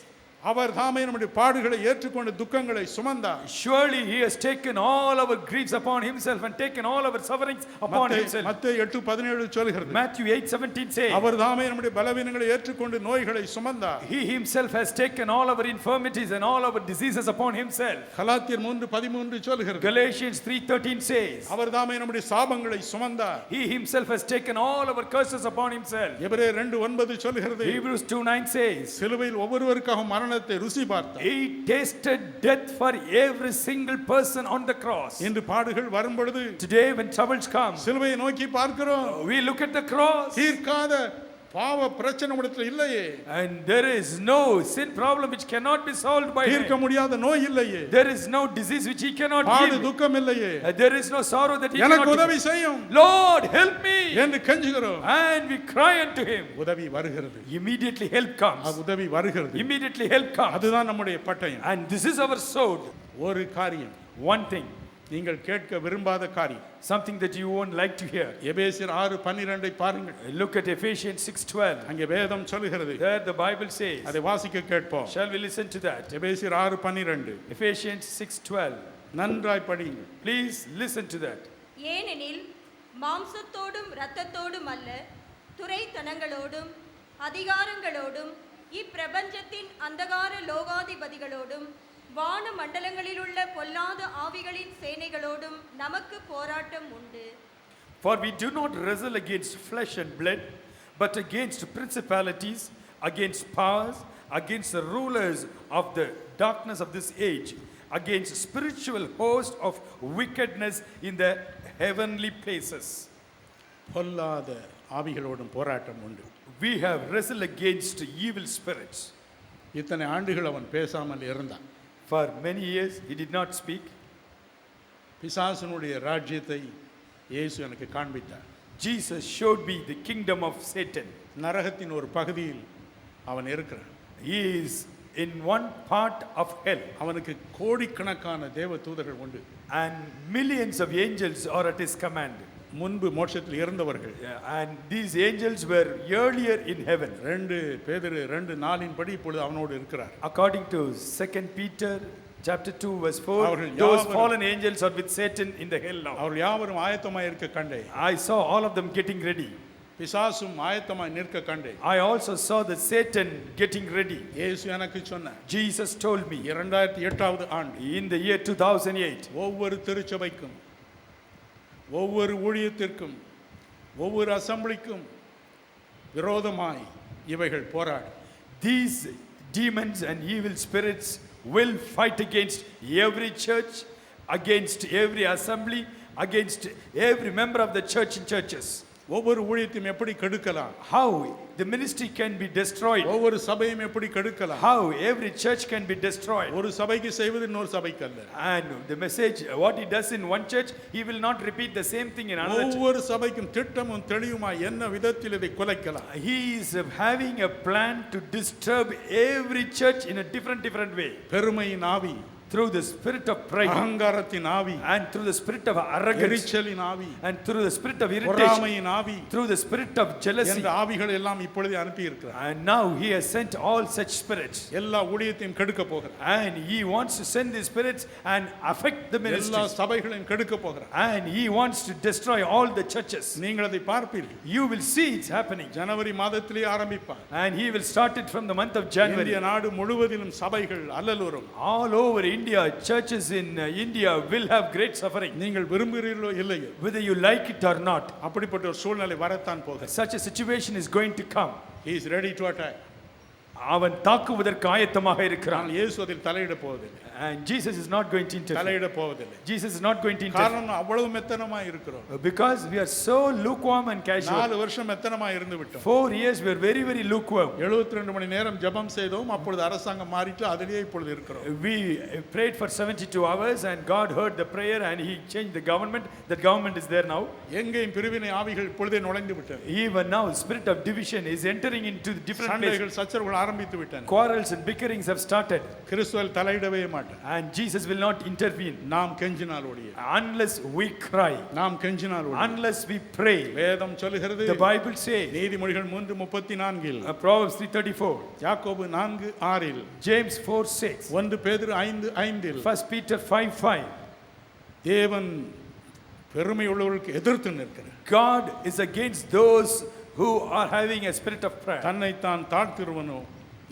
அவர் தாமே நம்முடைய பாடுகளை ஏற்றுக்கொண்டு துக்கங்களை சுமந்தார். surely he has taken all our griefs upon himself and taken all our sufferings upon himself. மத்தேயு 8:17 சொல்கிறது, Matthew 8:17 says, அவர் தாமே நம்முடைய பலவீனங்களை ஏற்றுக்கொண்டு நோய்களை சுமந்தார். he himself has taken all our infirmities and all our diseases upon himself. கலாத்தியர் 3:13 சொல்கிறது, Galatians 3:13 says, அவர் தாமே நம்முடைய சாபங்களை சுமந்தார். he himself has taken all our curses upon himself. எபிரேயர் 2:9 சொல்கிறது, Hebrews 2:9 says, சிலுவையில் ஒவ்வொருவருக்காக மரணத்தை மரணத்தை ருசி பார்த்தார். He tasted death for every single person on the cross. இன்று பாடுகள் வரும் பொழுது Today when troubles come, சிலுவையை நோக்கி பார்க்கிறோம். we look at the cross. தீர்க்காத பாவ பிரச்சனை உடத்தில் இல்லையே. And there is no sin problem which cannot be solved by தீர்க்க him. முடியாத நோய் இல்லையே. There is no disease which he cannot பாடு heal. துக்கம் இல்லையே. There is no sorrow that he எனக்கு cannot உதவி heal. செய்யும் Lord, help me. என்று கெஞ்சுகிறோம். And we cry unto him. உதவி வருகிறது. Immediately help comes. உதவி வருகிறது. Immediately help comes. அதுதான் நம்முடைய பட்டயம். And this is our sword. ஒரு காரியம், One thing, நீங்கள் கேட்க விரும்பாத காரியம். something that you won't like to hear. எபேசியர் 6:12 பாருங்கள். Look at Ephesians 6:12. அங்கே வேதம் சொல்லுகிறது. There the Bible says. அதை வாசிக்க கேட்போம். Shall we listen to that? எபேசியர் 6:12 Ephesians 6:12. நன்றாய் படியுங்கள். Please listen to that. ஏனெனில் மாம்சத்தோடும் இரத்தத்தோடும் அல்ல, துரைத்தனங்களோடும் அதிகாரங்களோடும் இப்பிரபஞ்சத்தின் அந்தகார லோகாதிபதிகளோடும் வான மண்டலங்களிலுள்ள பொல்லாத ஆவிகளின் சேனைகளோடும் நமக்கு போராட்டம் உண்டு. For we do not wrestle against flesh and blood, but against principalities, against powers, against the rulers of the darkness of this age, against spiritual hosts of wickedness in the heavenly places. பொல்லாத ஆவிகளோடும் போராட்டம் உண்டு. We have wrestled against evil spirits. இத்தனை ஆண்டுகள் அவன் பேசாமல் இருந்தான். For many years he did not speak. பிசாசனுடைய ராஜ்யத்தை இயேசு எனக்கு காண்பித்தார். Jesus showed me the kingdom of Satan. நரகத்தின் ஒரு பகுதியில் அவன் இருக்கிறான். He is in one part of hell. அவனுக்கு கோடிக்கணக்கான தேவ தூதர்கள் உண்டு. And millions of angels are at his command. முன்பு மோட்சத்தில் இருந்தவர்கள். And these angels were earlier in heaven. 2 பேதுரு 2:4 படி இப்பொழுது அவனோடு இருக்கிறார். According to 2 Peter chapter 2 verse 4, அவர்கள் those யாவரும் fallen angels are with Satan in the hell now. அவர்கள் யாவரும் ஆயத்தமாய் இருக்க கண்டேன். I saw all of them getting ready. பிசாசும் ஆயத்தமாய் நிற்க கண்டேன். I also saw the Satan getting ready. இயேசு எனக்கு சொன்னார். Jesus told me 2008வது ஆண்டு in the year 2008, ஒவ்வொரு திருச்சபைக்கும், ஒவ்வொரு ஊழியத்திற்கும், ஒவ்வொரு அசெம்பிளிக்கும் விரோதமாய் இவைகள் போராடும். these demons and evil spirits will fight against every church, against every assembly, against every member of the church and churches. ஒவ்வொரு ஊழியத்தையும் எப்படி கெடுக்கலாம்? How the ministry can be destroyed. ஒவ்வொரு சபையும் எப்படி கெடுக்கலாம்? How every church can be destroyed. ஒரு சபைக்கு செய்வது இன்னொரு சபைக்கு அல்ல. And the message, what he does in one church, he will not repeat the same thing in another church. ஒவ்வொரு சபைக்கும் திட்டமும் தெளிவுமாய் என்ன விதத்தில் இதை குலைக்கலாம்? He is having a plan to disturb every church in a different way. பெருமையின் ஆவி, Through the spirit of pride, அகங்காரத்தின் ஆவி, and through the spirit of arrogance, எரிச்சலின் ஆவி, and through the spirit of irritation, பொறாமையின் ஆவி, through the spirit of jealousy. இந்த ஆவிகள் எல்லாம் இப்பொழுதே அனுப்பி இருக்கிறார். And now he has sent all such spirits. எல்லா ஊழியத்தையும் கெடுக்க போகிறார். And he wants to send these spirits and affect the எல்லா ministry. சபைகளையும் கெடுக்க போகிறார். And he wants to destroy all the churches. நீங்கள் அதை பார்ப்பீர்கள். You will see it's happening. ஜனவரி மாதத்திலே ஆரம்பிப்பார். And he will start it from the month of January. இந்திய நாடு முழுவதிலும் சபைகள் அல்லலுறும். All over India, churches in India will have great suffering. நீங்கள் விரும்புகிறீர்களோ இல்லையோ, Whether you like it or not, அப்படிப்பட்ட ஒரு சூழ்நிலை வரத்தான் போகிறது. such a situation is going to come. He is ready to attack. அவன் தாக்குவதற்கு ஆயத்தமாக இருக்கிறான். ஆனால் இயேசு அதில் தலையிட போவதில்லை. And Jesus is not going to interfere. தலையிட போவதில்லை. Jesus is not going to interfere. காரணம் அவ்வளவு மெத்தனமாய் இருக்கிறோம். Because we are so lukewarm and casual. 4 வருஷம் மெத்தனமாய் இருந்து விட்டோம். 4 years we are very lukewarm. 72 மணி நேரம் ஜெபம் செய்தோம். அப்பொழுது அரசாங்கம் மாறிட்டு அதிலேயே இப்பொழுது இருக்கிறோம். We prayed for 72 hours and God heard the prayer and he changed the government. That government is there now. எங்கேயும் பிரிவினை ஆவிகள் இப்பொழுதே நுழைந்து விட்டது. Even now spirit of division is entering into the different places. சண்டைகள் சச்சரவுகள் ஆரம்பித்து விட்டன. Quarrels and bickerings have started. கிறிஸ்துவில் தலையிடவே மாட்டார். And Jesus will not intervene நாம் கெஞ்சினால் ஒழிய. unless we cry. நாம் கெஞ்சினால் ஒழிய. Unless we pray. வேதம் சொல்லுகிறது. The Bible says. நீதிமொழிகள் 3:34 Proverbs 3:34. யாக்கோபு 4:6 James 4:6. 1 பேதுரு 5:5 1 Peter 5:5. தேவன் பெருமை உள்ளவர்களுக்கு எதிர்த்து நிற்கிறார். God is against those who are having a spirit of pride. தன்னைத்தான் தாழ்த்துறவனோ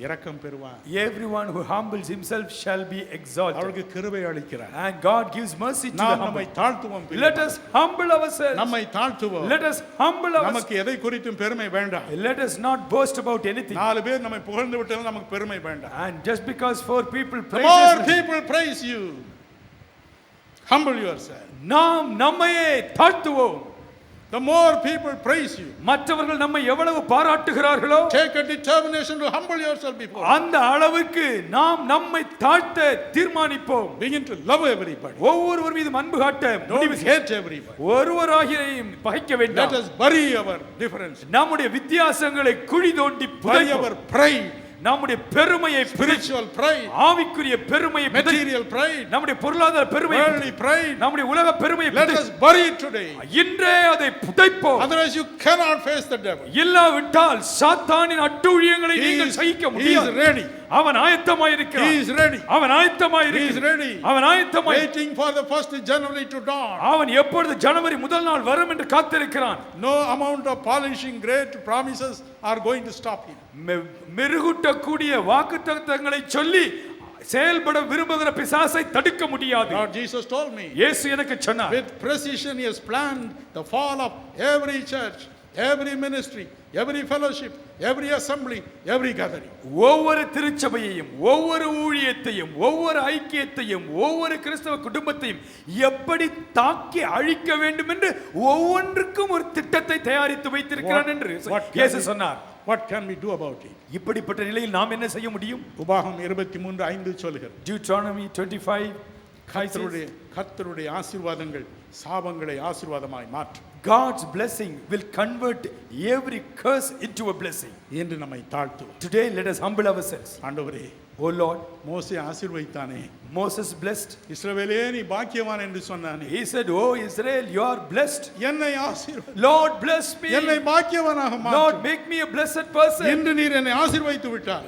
இரக்கம் பெறுவான். Everyone who humbles himself shall be exalted. அவருக்கு கிருபை அளிக்கிறார். And God gives mercy to the நாம் humble. நம்மை தாழ்த்துவோம். Let us humble ourselves. நம்மை தாழ்த்துவோம். Let us humble ourselves. நமக்கு எதை குறித்தும் பெருமை வேண்டாம். Let us not boast about anything. 4 பேர் நம்மை புகழ்ந்து விட்டாலும் நமக்கு பெருமை வேண்டாம். And just because 4 people The praise more us, people praise you, humble yourself. நாம் நம்மையே தாழ்த்துவோம். The more people praise you, மற்றவர்கள் நம்மை எவ்வளவு பாராட்டுகிறார்களோ, take a determination to humble yourself before. அந்த அளவுக்கு நாம் நம்மை தாழ்த்த தீர்மானிப்போம். Begin to love everybody. ஒவ்வொருவர் மீதும் அன்பு காட்ட Don't hate everybody. ஒருவராகியும் பகைக்க Let வேண்டாம். us bury our difference. நம்முடைய வித்தியாசங்களை குழி தோண்டி Bury புதைப்போம். our pride, நம்முடைய பெருமையை spiritual pride, ஆவிக்குரிய பெருமையை material pride, நம்முடைய பொருளாதார பெருமையை worldly pride. நம்முடைய உலக பெருமையை Let us bury it today. இன்றே அதை புதைப்போம். Otherwise you cannot face the devil. இல்லாவிட்டால் சாத்தானின் அட்டூழியங்களை நீங்கள் சகிக்க He is முடியாது. ready. அவன் He ஆயத்தமாயிருக்கிறான். is ready. அவன் He is ஆயத்தமாயிருக்கிறான். ready. அவன் ஆயத்தமாய் Waiting for the 1st January to dawn. அவன் எப்பொழுது ஜனவரி முதல் நாள் வரும் என்று காத்திருக்கிறான். No amount of polishing great promises are going to stop him. மெருகூட்டக்கூடிய வாக்குத்தத்தங்களை சொல்லி செயல்பட விரும்புகிற பிசாசை தடுக்க முடியாது. Lord Jesus told me, இயேசு எனக்கு சொன்னார், with precision he has planned the fall of every church, every ministry, every fellowship, every assembly, every gathering. ஒவ்வொரு திருச்சபையையும், ஒவ்வொரு ஊழியத்தையும், ஒவ்வொரு ஐக்கியத்தையும், ஒவ்வொரு கிறிஸ்தவ குடும்பத்தையும் எப்படி தாக்கி அழிக்க வேண்டும் என்று ஒவ்வொன்றுக்கும் ஒரு திட்டத்தை தயாரித்து வைத்திருக்கிறான் என்று இயேசு சொன்னார். What can we do about it? இப்படிப்பட்ட நிலையில் நாம் என்ன செய்ய முடியும்? உபாகம் 23:5 சொல்கிறது. Deuteronomy 25 கர்த்தருடைய ஆசீர்வாதங்கள் சாபங்களை ஆசீர்வாதமாய் மாற்றும். God's blessing will convert every curse into a blessing. என்று நம்மை தாழ்த்துவோம். Today let us humble ourselves. ஆண்டவரே, Oh Lord, மோசே ஆசீர்வதித்தானே, Moses blessed. இஸ்ரவேலே நீ பாக்கியவான் என்று சொன்னானே. He said, "Oh Israel, you are blessed. என்னை ஆசீர்வதி, Lord, bless me. என்னை பாக்கியவானாக Lord, மாற்றும். make me a blessed person. இன்று நீர் என்னை ஆசீர்வதித்து விட்டார்.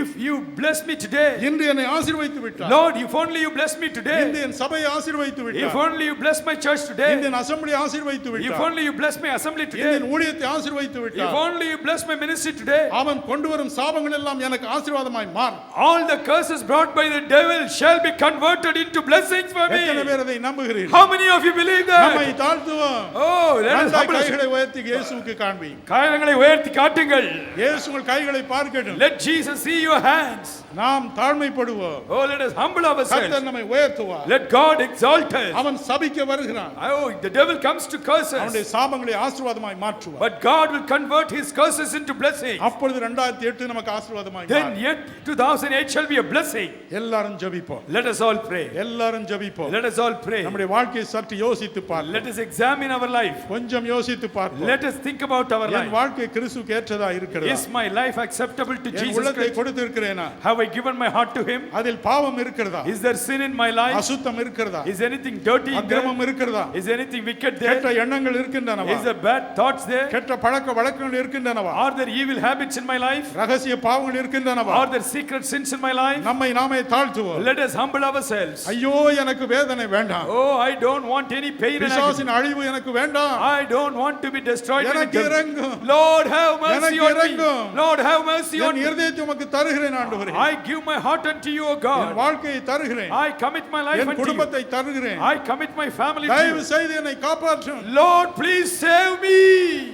If you bless me today, இன்று என்னை ஆசீர்வதித்து விட்டார். Lord, if only you bless me today. இன்று என் சபையை ஆசீர்வதித்து If விட்டார். only you bless my church இன்று today. என் அசெம்பிளி ஆசீர்வதித்து If விட்டார். only you bless my assembly இன்று today. என் ஊழியத்தை ஆசீர்வதித்து If விட்டார். only you bless my ministry today. அவன் கொண்டு வரும் சாபங்கள் எல்லாம் எனக்கு ஆசீர்வாதமாய் மாறும். All the curses brought by the devil shall be converted into blessings for me. எத்தனை பேர் அதை நம்புகிறீர்கள்? How many of you believe நம்மை that? தாழ்த்துவோம். Oh, let us நன்றாய் humble கைகளை உயர்த்தி இயேசுவுக்கு காண்பீங்க. காயங்களை உயர்த்தி காட்டுங்கள். இயேசு உங்கள் கைகளை பார்க்கட்டும். Let Jesus see your hands. நாம் தாழ்மைப்படுவோம். Oh, let us humble ourselves. கர்த்தர் நம்மை உயர்த்துவார். Let God exalt us. அவன் சபிக்க வருகிறான். Oh, the devil comes to curse us. அவனுடைய சாபங்களை ஆசீர்வாதமாய் மாற்றுவார். But God will convert his curses into blessings. அப்பொழுது 2008 நமக்கு ஆசீர்வாதமாய் Then மாறும். yet 2008 shall be a blessing. எல்லாரும் ஜெபிப்போம். Let us all pray. எல்லாரும் ஜெபிப்போம். Let us all pray. நம்முடைய வாழ்க்கையை சற்று யோசித்து Let பார்ப்போம். us examine our life. கொஞ்சம் யோசித்து பார்ப்போம். Let us think about our N life. வாழ்க்கை கிறிஸ்துவுக்கு ஏற்றதா இருக்கிறதா? Is my life acceptable to N Jesus உள்ளத்தை Christ? கொடுத்து இருக்கிறேனா? Have I given my heart to him? அதில் பாவம் இருக்கிறதா? Is there sin in my life? அசுத்தம் இருக்கிறதா? Is anything dirty in there? அக்கிரமம் இருக்கிறதா? Is anything wicked கெட்ட there? எண்ணங்கள் இருக்கின்றனவா? Is there bad thoughts there? கெட்ட பழக்க வழக்கங்கள் இருக்கின்றனவா? Are there evil habits in my life? ரகசிய பாவங்கள் இருக்கின்றனவா? Are there secret sins in my life? நம்மை நாமே தாழ்த்துவோம். Let us humble ourselves. ஐயோ எனக்கு வேதனை வேண்டாம். Oh, I don't want any pain and agony. பிசாசின் அழிவு எனக்கு வேண்டாம். I don't want to be destroyed by the எனக்கு devil. இரங்கும். Lord, have mercy எனக்கு on me. இரங்கும். Lord, have mercy on N me. இருதயத்தை உமக்கு தருகிறேன் ஆண்டவரே. I give my heart unto you, O N God. வாழ்க்கையை தருகிறேன். I commit my life N unto you. குடும்பத்தை தருகிறேன். I commit my family to தயவு you. செய்து என்னை காப்பாற்றும். Lord, please save me.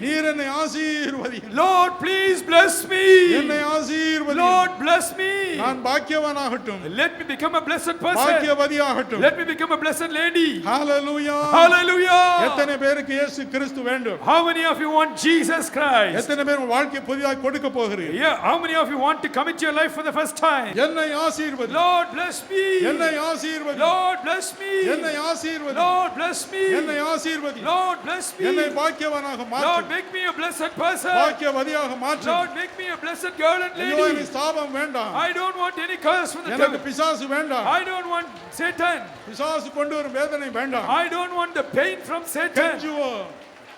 நீர் என்னை ஆசீர்வதியும். Lord, please bless me. என்னை ஆசீர்வதியும். Lord, bless me. நான் பாக்கியவானாகட்டும். Let me become a blessed person. பாக்கியவதியாகட்டும். Let me become a blessed lady. Hallelujah. Hallelujah. எத்தனை பேருக்கு இயேசு கிறிஸ்து வேண்டும்? How many of you want Jesus Christ? எத்தனை பேர் உங்கள் வாழ்க்கையை புதிதாக கொடுக்க போகிறீர்கள்? Yeah, how many of you want to commit your life for the first time? என்னை ஆசீர்வதி. Lord, bless me. என்னை ஆசீர்வதி. Lord, bless me. என்னை ஆசீர்வதி. Lord, bless me. என்னை ஆசீர்வதி. Lord, bless me. என்னை பாக்கியவானாக Lord, மாற்று. make me a blessed person. பாக்கியவதியாக மாற்று. Lord, make me a blessed girl and ஐயோ lady. எனக்கு சாபம் வேண்டாம். I don't want any curse from the எனக்கு devil. பிசாசு வேண்டாம். I don't want Satan. பிசாசு கொண்டு வரும் வேதனை வேண்டாம். I don't want the pain from Satan. கெஞ்சுவோம்.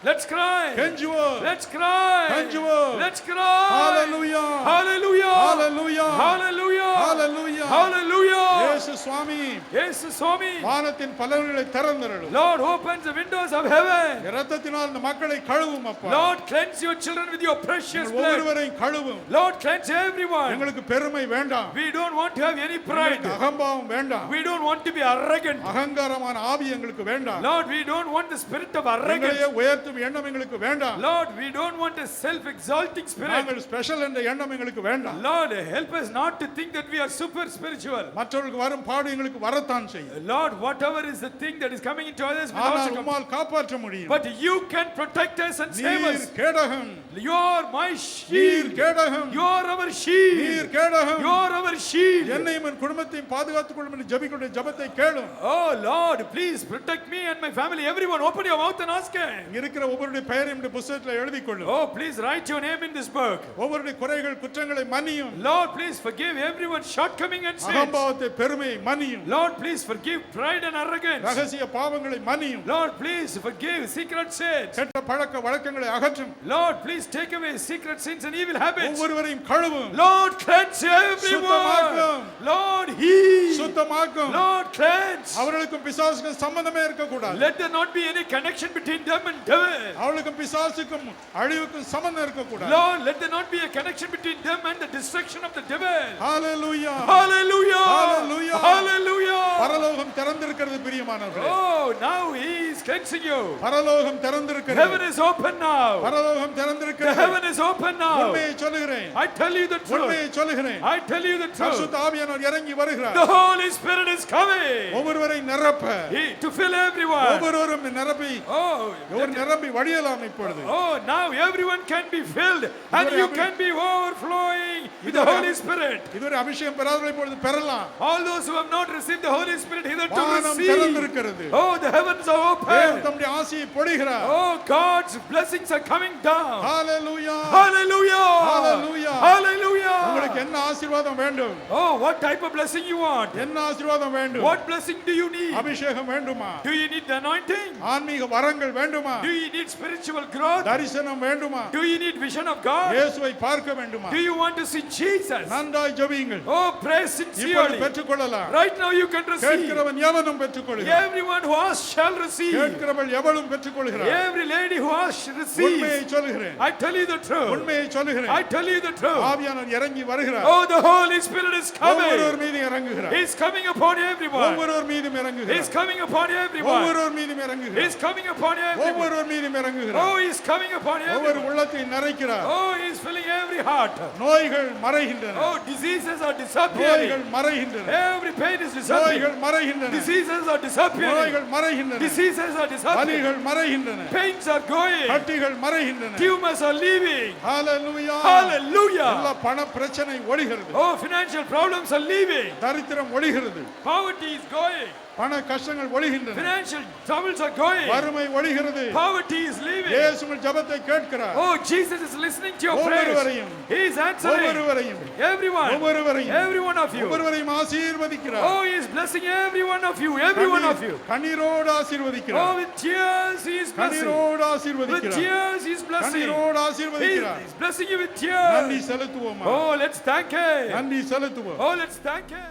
Let's cry. கெஞ்சுவோம். Let's cry. கெஞ்சுவோம். Let's cry. Hallelujah. Hallelujah. Hallelujah. Hallelujah. Hallelujah. Hallelujah. இயேசு இயேசு சுவாமி Yesu Swami. வானத்தின் பலன்களை திறந்தருளும். Lord, opens the windows of heaven. இரத்தத்தினால் இந்த மக்களை கழுவும் அப்பா. Lord, cleanse your children with your precious blood. ஒவ்வொருவரையும் கழுவும். Lord, cleanse everyone. எங்களுக்கு பெருமை வேண்டாம். We don't want to have any pride. எங்களுக்கு அகம்பாவம் வேண்டாம். We don't want to be arrogant. அகங்காரமான ஆவி எங்களுக்கு வேண்டாம். Lord, we don't want the spirit of arrogance. எங்களையே உயர்த்தும் எண்ணம் எங்களுக்கு வேண்டாம். Lord, we don't want a self-exalting spirit. நாங்கள் ஸ்பெஷல் என்ற எண்ணம் எங்களுக்கு வேண்டாம். Lord, help us not to think that we are super spiritual. மற்றவர்களுக்கு வரும் பாடு எங்களுக்கு வரத்தான் செய்யும். Lord, whatever is the thing that is coming into others will also ஆனால் come. உம்மால் காப்பாற்ற முடியும். But you can protect us and save us. நீர் கேடகம். You are my நீர் shield. கேடகம். You are our shield. நீர் கேடகம். You are our shield. என்னையும் என் குடும்பத்தையும் பாதுகாத்துக் கொள்ளும் என்று ஜெபிக்கிற ஜெபத்தை கேளும். Oh Lord, please protect me and my family. Everyone, open your mouth and ask Him. இங்க இருக்கிற ஒவ்வொருடைய பெயரையும் இந்த புத்தகத்தில் எழுதிக் கொள்ளும். Oh, please write your name in this book. ஒவ்வொருடைய குறைகள் குற்றங்களை மன்னியும். Lord, please forgive everyone's shortcoming and sins. அகம்பாவத்தை பெருமையை மன்னியும். Lord, please forgive pride and arrogance. ரகசிய பாவங்களை மன்னியும். Lord, please forgive secret sins. கெட்ட பழக்க வழக்கங்களை அகற்றும். Lord, please take away secret sins and evil habits. ஒவ்வொருவரையும் கழுவும். Lord, cleanse everyone. சுத்தமாக்கும். Lord, heal. சுத்தமாக்கும். Lord, cleanse. அவர்களுக்கும் பிசாசுக்கும் சம்பந்தமே இருக்க கூடாது. Let there not be any connection between them and devil. அவர்களுக்கும் பிசாசுக்கும் அழிவுக்கும் சம்பந்தம் இருக்க கூடாது. Lord, let there not be a connection between them and the destruction of the devil. Hallelujah. Hallelujah. Hallelujah. Hallelujah. பரலோகம் திறந்திருக்கிறது பிரியமானவர்களே. Oh, now He is cleansing you. பரலோகம் திறந்திருக்கிறது. Heaven is open now. பரலோகம் The திறந்திருக்கிறது. heaven is open now. உண்மையை சொல்லுகிறேன். I tell you the truth. உண்மையை சொல்லுகிறேன். I tell you the truth. பரிசுத்த ஆவியானவர் இறங்கி வருகிறார். The Holy Spirit is coming. ஒவ்வொருவரையும் நிரப்ப. To fill everyone. ஒவ்வொருவரும் நிரப்பி நிரம்பி வழியலாம் இப்பொழுது. Oh, now everyone can be filled and you can be overflowing with the Holy Spirit. இதுவரை அபிஷேகம் பெறாதவர்கள் இப்பொழுது பெறலாம். All those who have not received the Holy Spirit hitherto வானம் receive. திறந்திருக்கிறது. Oh, the heavens are open. தேவன் தம்முடைய ஆசீயை பொழிகிறார். Oh, God's blessings are coming down. Hallelujah. Hallelujah. Hallelujah. Hallelujah. உங்களுக்கு என்ன ஆசீர்வாதம் வேண்டும்? Oh, what type of blessing you want? என்ன ஆசீர்வாதம் வேண்டும்? What blessing do you need? அபிஷேகம் வேண்டுமா? Do you need the anointing? ஆன்மீக வரங்கள் வேண்டுமா? Do you need spiritual growth? தரிசனம் வேண்டுமா? Do you need vision of God? இயேசுவை பார்க்க வேண்டுமா? Do you want to see Jesus? நன்றாய் ஜெபியுங்கள். Oh, pray இப்பொழுது sincerely. பெற்றுக்கொள்ளலாம். Right now you can receive. கேட்கிறவன் எவனும் பெற்றுக்கொள்கிறான். Everyone who asks shall receive. கேட்கிறவள் எவளும் பெற்றுக்கொள்கிறான். Every lady who asks receives. உண்மையை சொல்லுகிறேன். I tell you the truth. உண்மையை சொல்லுகிறேன். I tell you the truth. ஆவியானவர் இறங்கி வருகிறார். Oh, the Holy Spirit is coming. ஒவ்வொருவர் மீதும் இறங்குகிறார். He's coming upon everyone. ஒவ்வொருவர் மீதும் இறங்குகிறார். He's coming upon everyone. ஒவ்வொருவர் மீதும் இறங்குகிறார். He's coming upon everyone. ஒவ்வொருவர் மீதும் இறங்குகிறார். Oh, He's coming upon ஒவ்வொரு everyone. உள்ளத்தை நிறைக்கிறார். Oh, He's filling every heart. நோய்கள் மறைகின்றன. Oh, diseases are disappearing. நோய்கள் மறைகின்றன. Every pain is disappearing. நோய்கள் மறைகின்றன. Diseases are disappearing. நோய்கள் மறைகின்றன. Diseases are disappearing. வலிகள் மறைகின்றன. Pains are going. கட்டிகள் மறைகின்றன. Tumors are leaving. Hallelujah. Hallelujah. எல்லா பண பிரச்சனை ஒழிகிறது. Oh, financial problems are leaving. தரித்திரம் ஒழிகிறது. Poverty is going. பண கஷ்டங்கள் ஒழிகின்றன. Financial troubles are going. வறுமை ஒழிகிறது. Poverty is leaving. இயேசு உங்கள் ஜெபத்தை கேட்கிறார். Oh, Jesus is listening to your prayers. ஒவ்வொருவரையும். He is answering. ஒவ்வொருவரையும். Everyone. ஒவ்வொருவரையும். Every one of you. ஒவ்வொருவரையும் ஆசீர்வதிக்கிறார். Oh, He is blessing every one of you. Every one of you. கண்ணீரோடு Oh, ஆசீர்வதிக்கிறார். with tears He is blessing. கண்ணீரோடு With ஆசீர்வதிக்கிறார். tears He is blessing. கண்ணீரோடு He ஆசீர்வதிக்கிறார். is blessing you with நன்றி tears. செலுத்துவோமா? Oh, let's thank Him. நன்றி செலுத்துவோம். Oh, let's thank Him.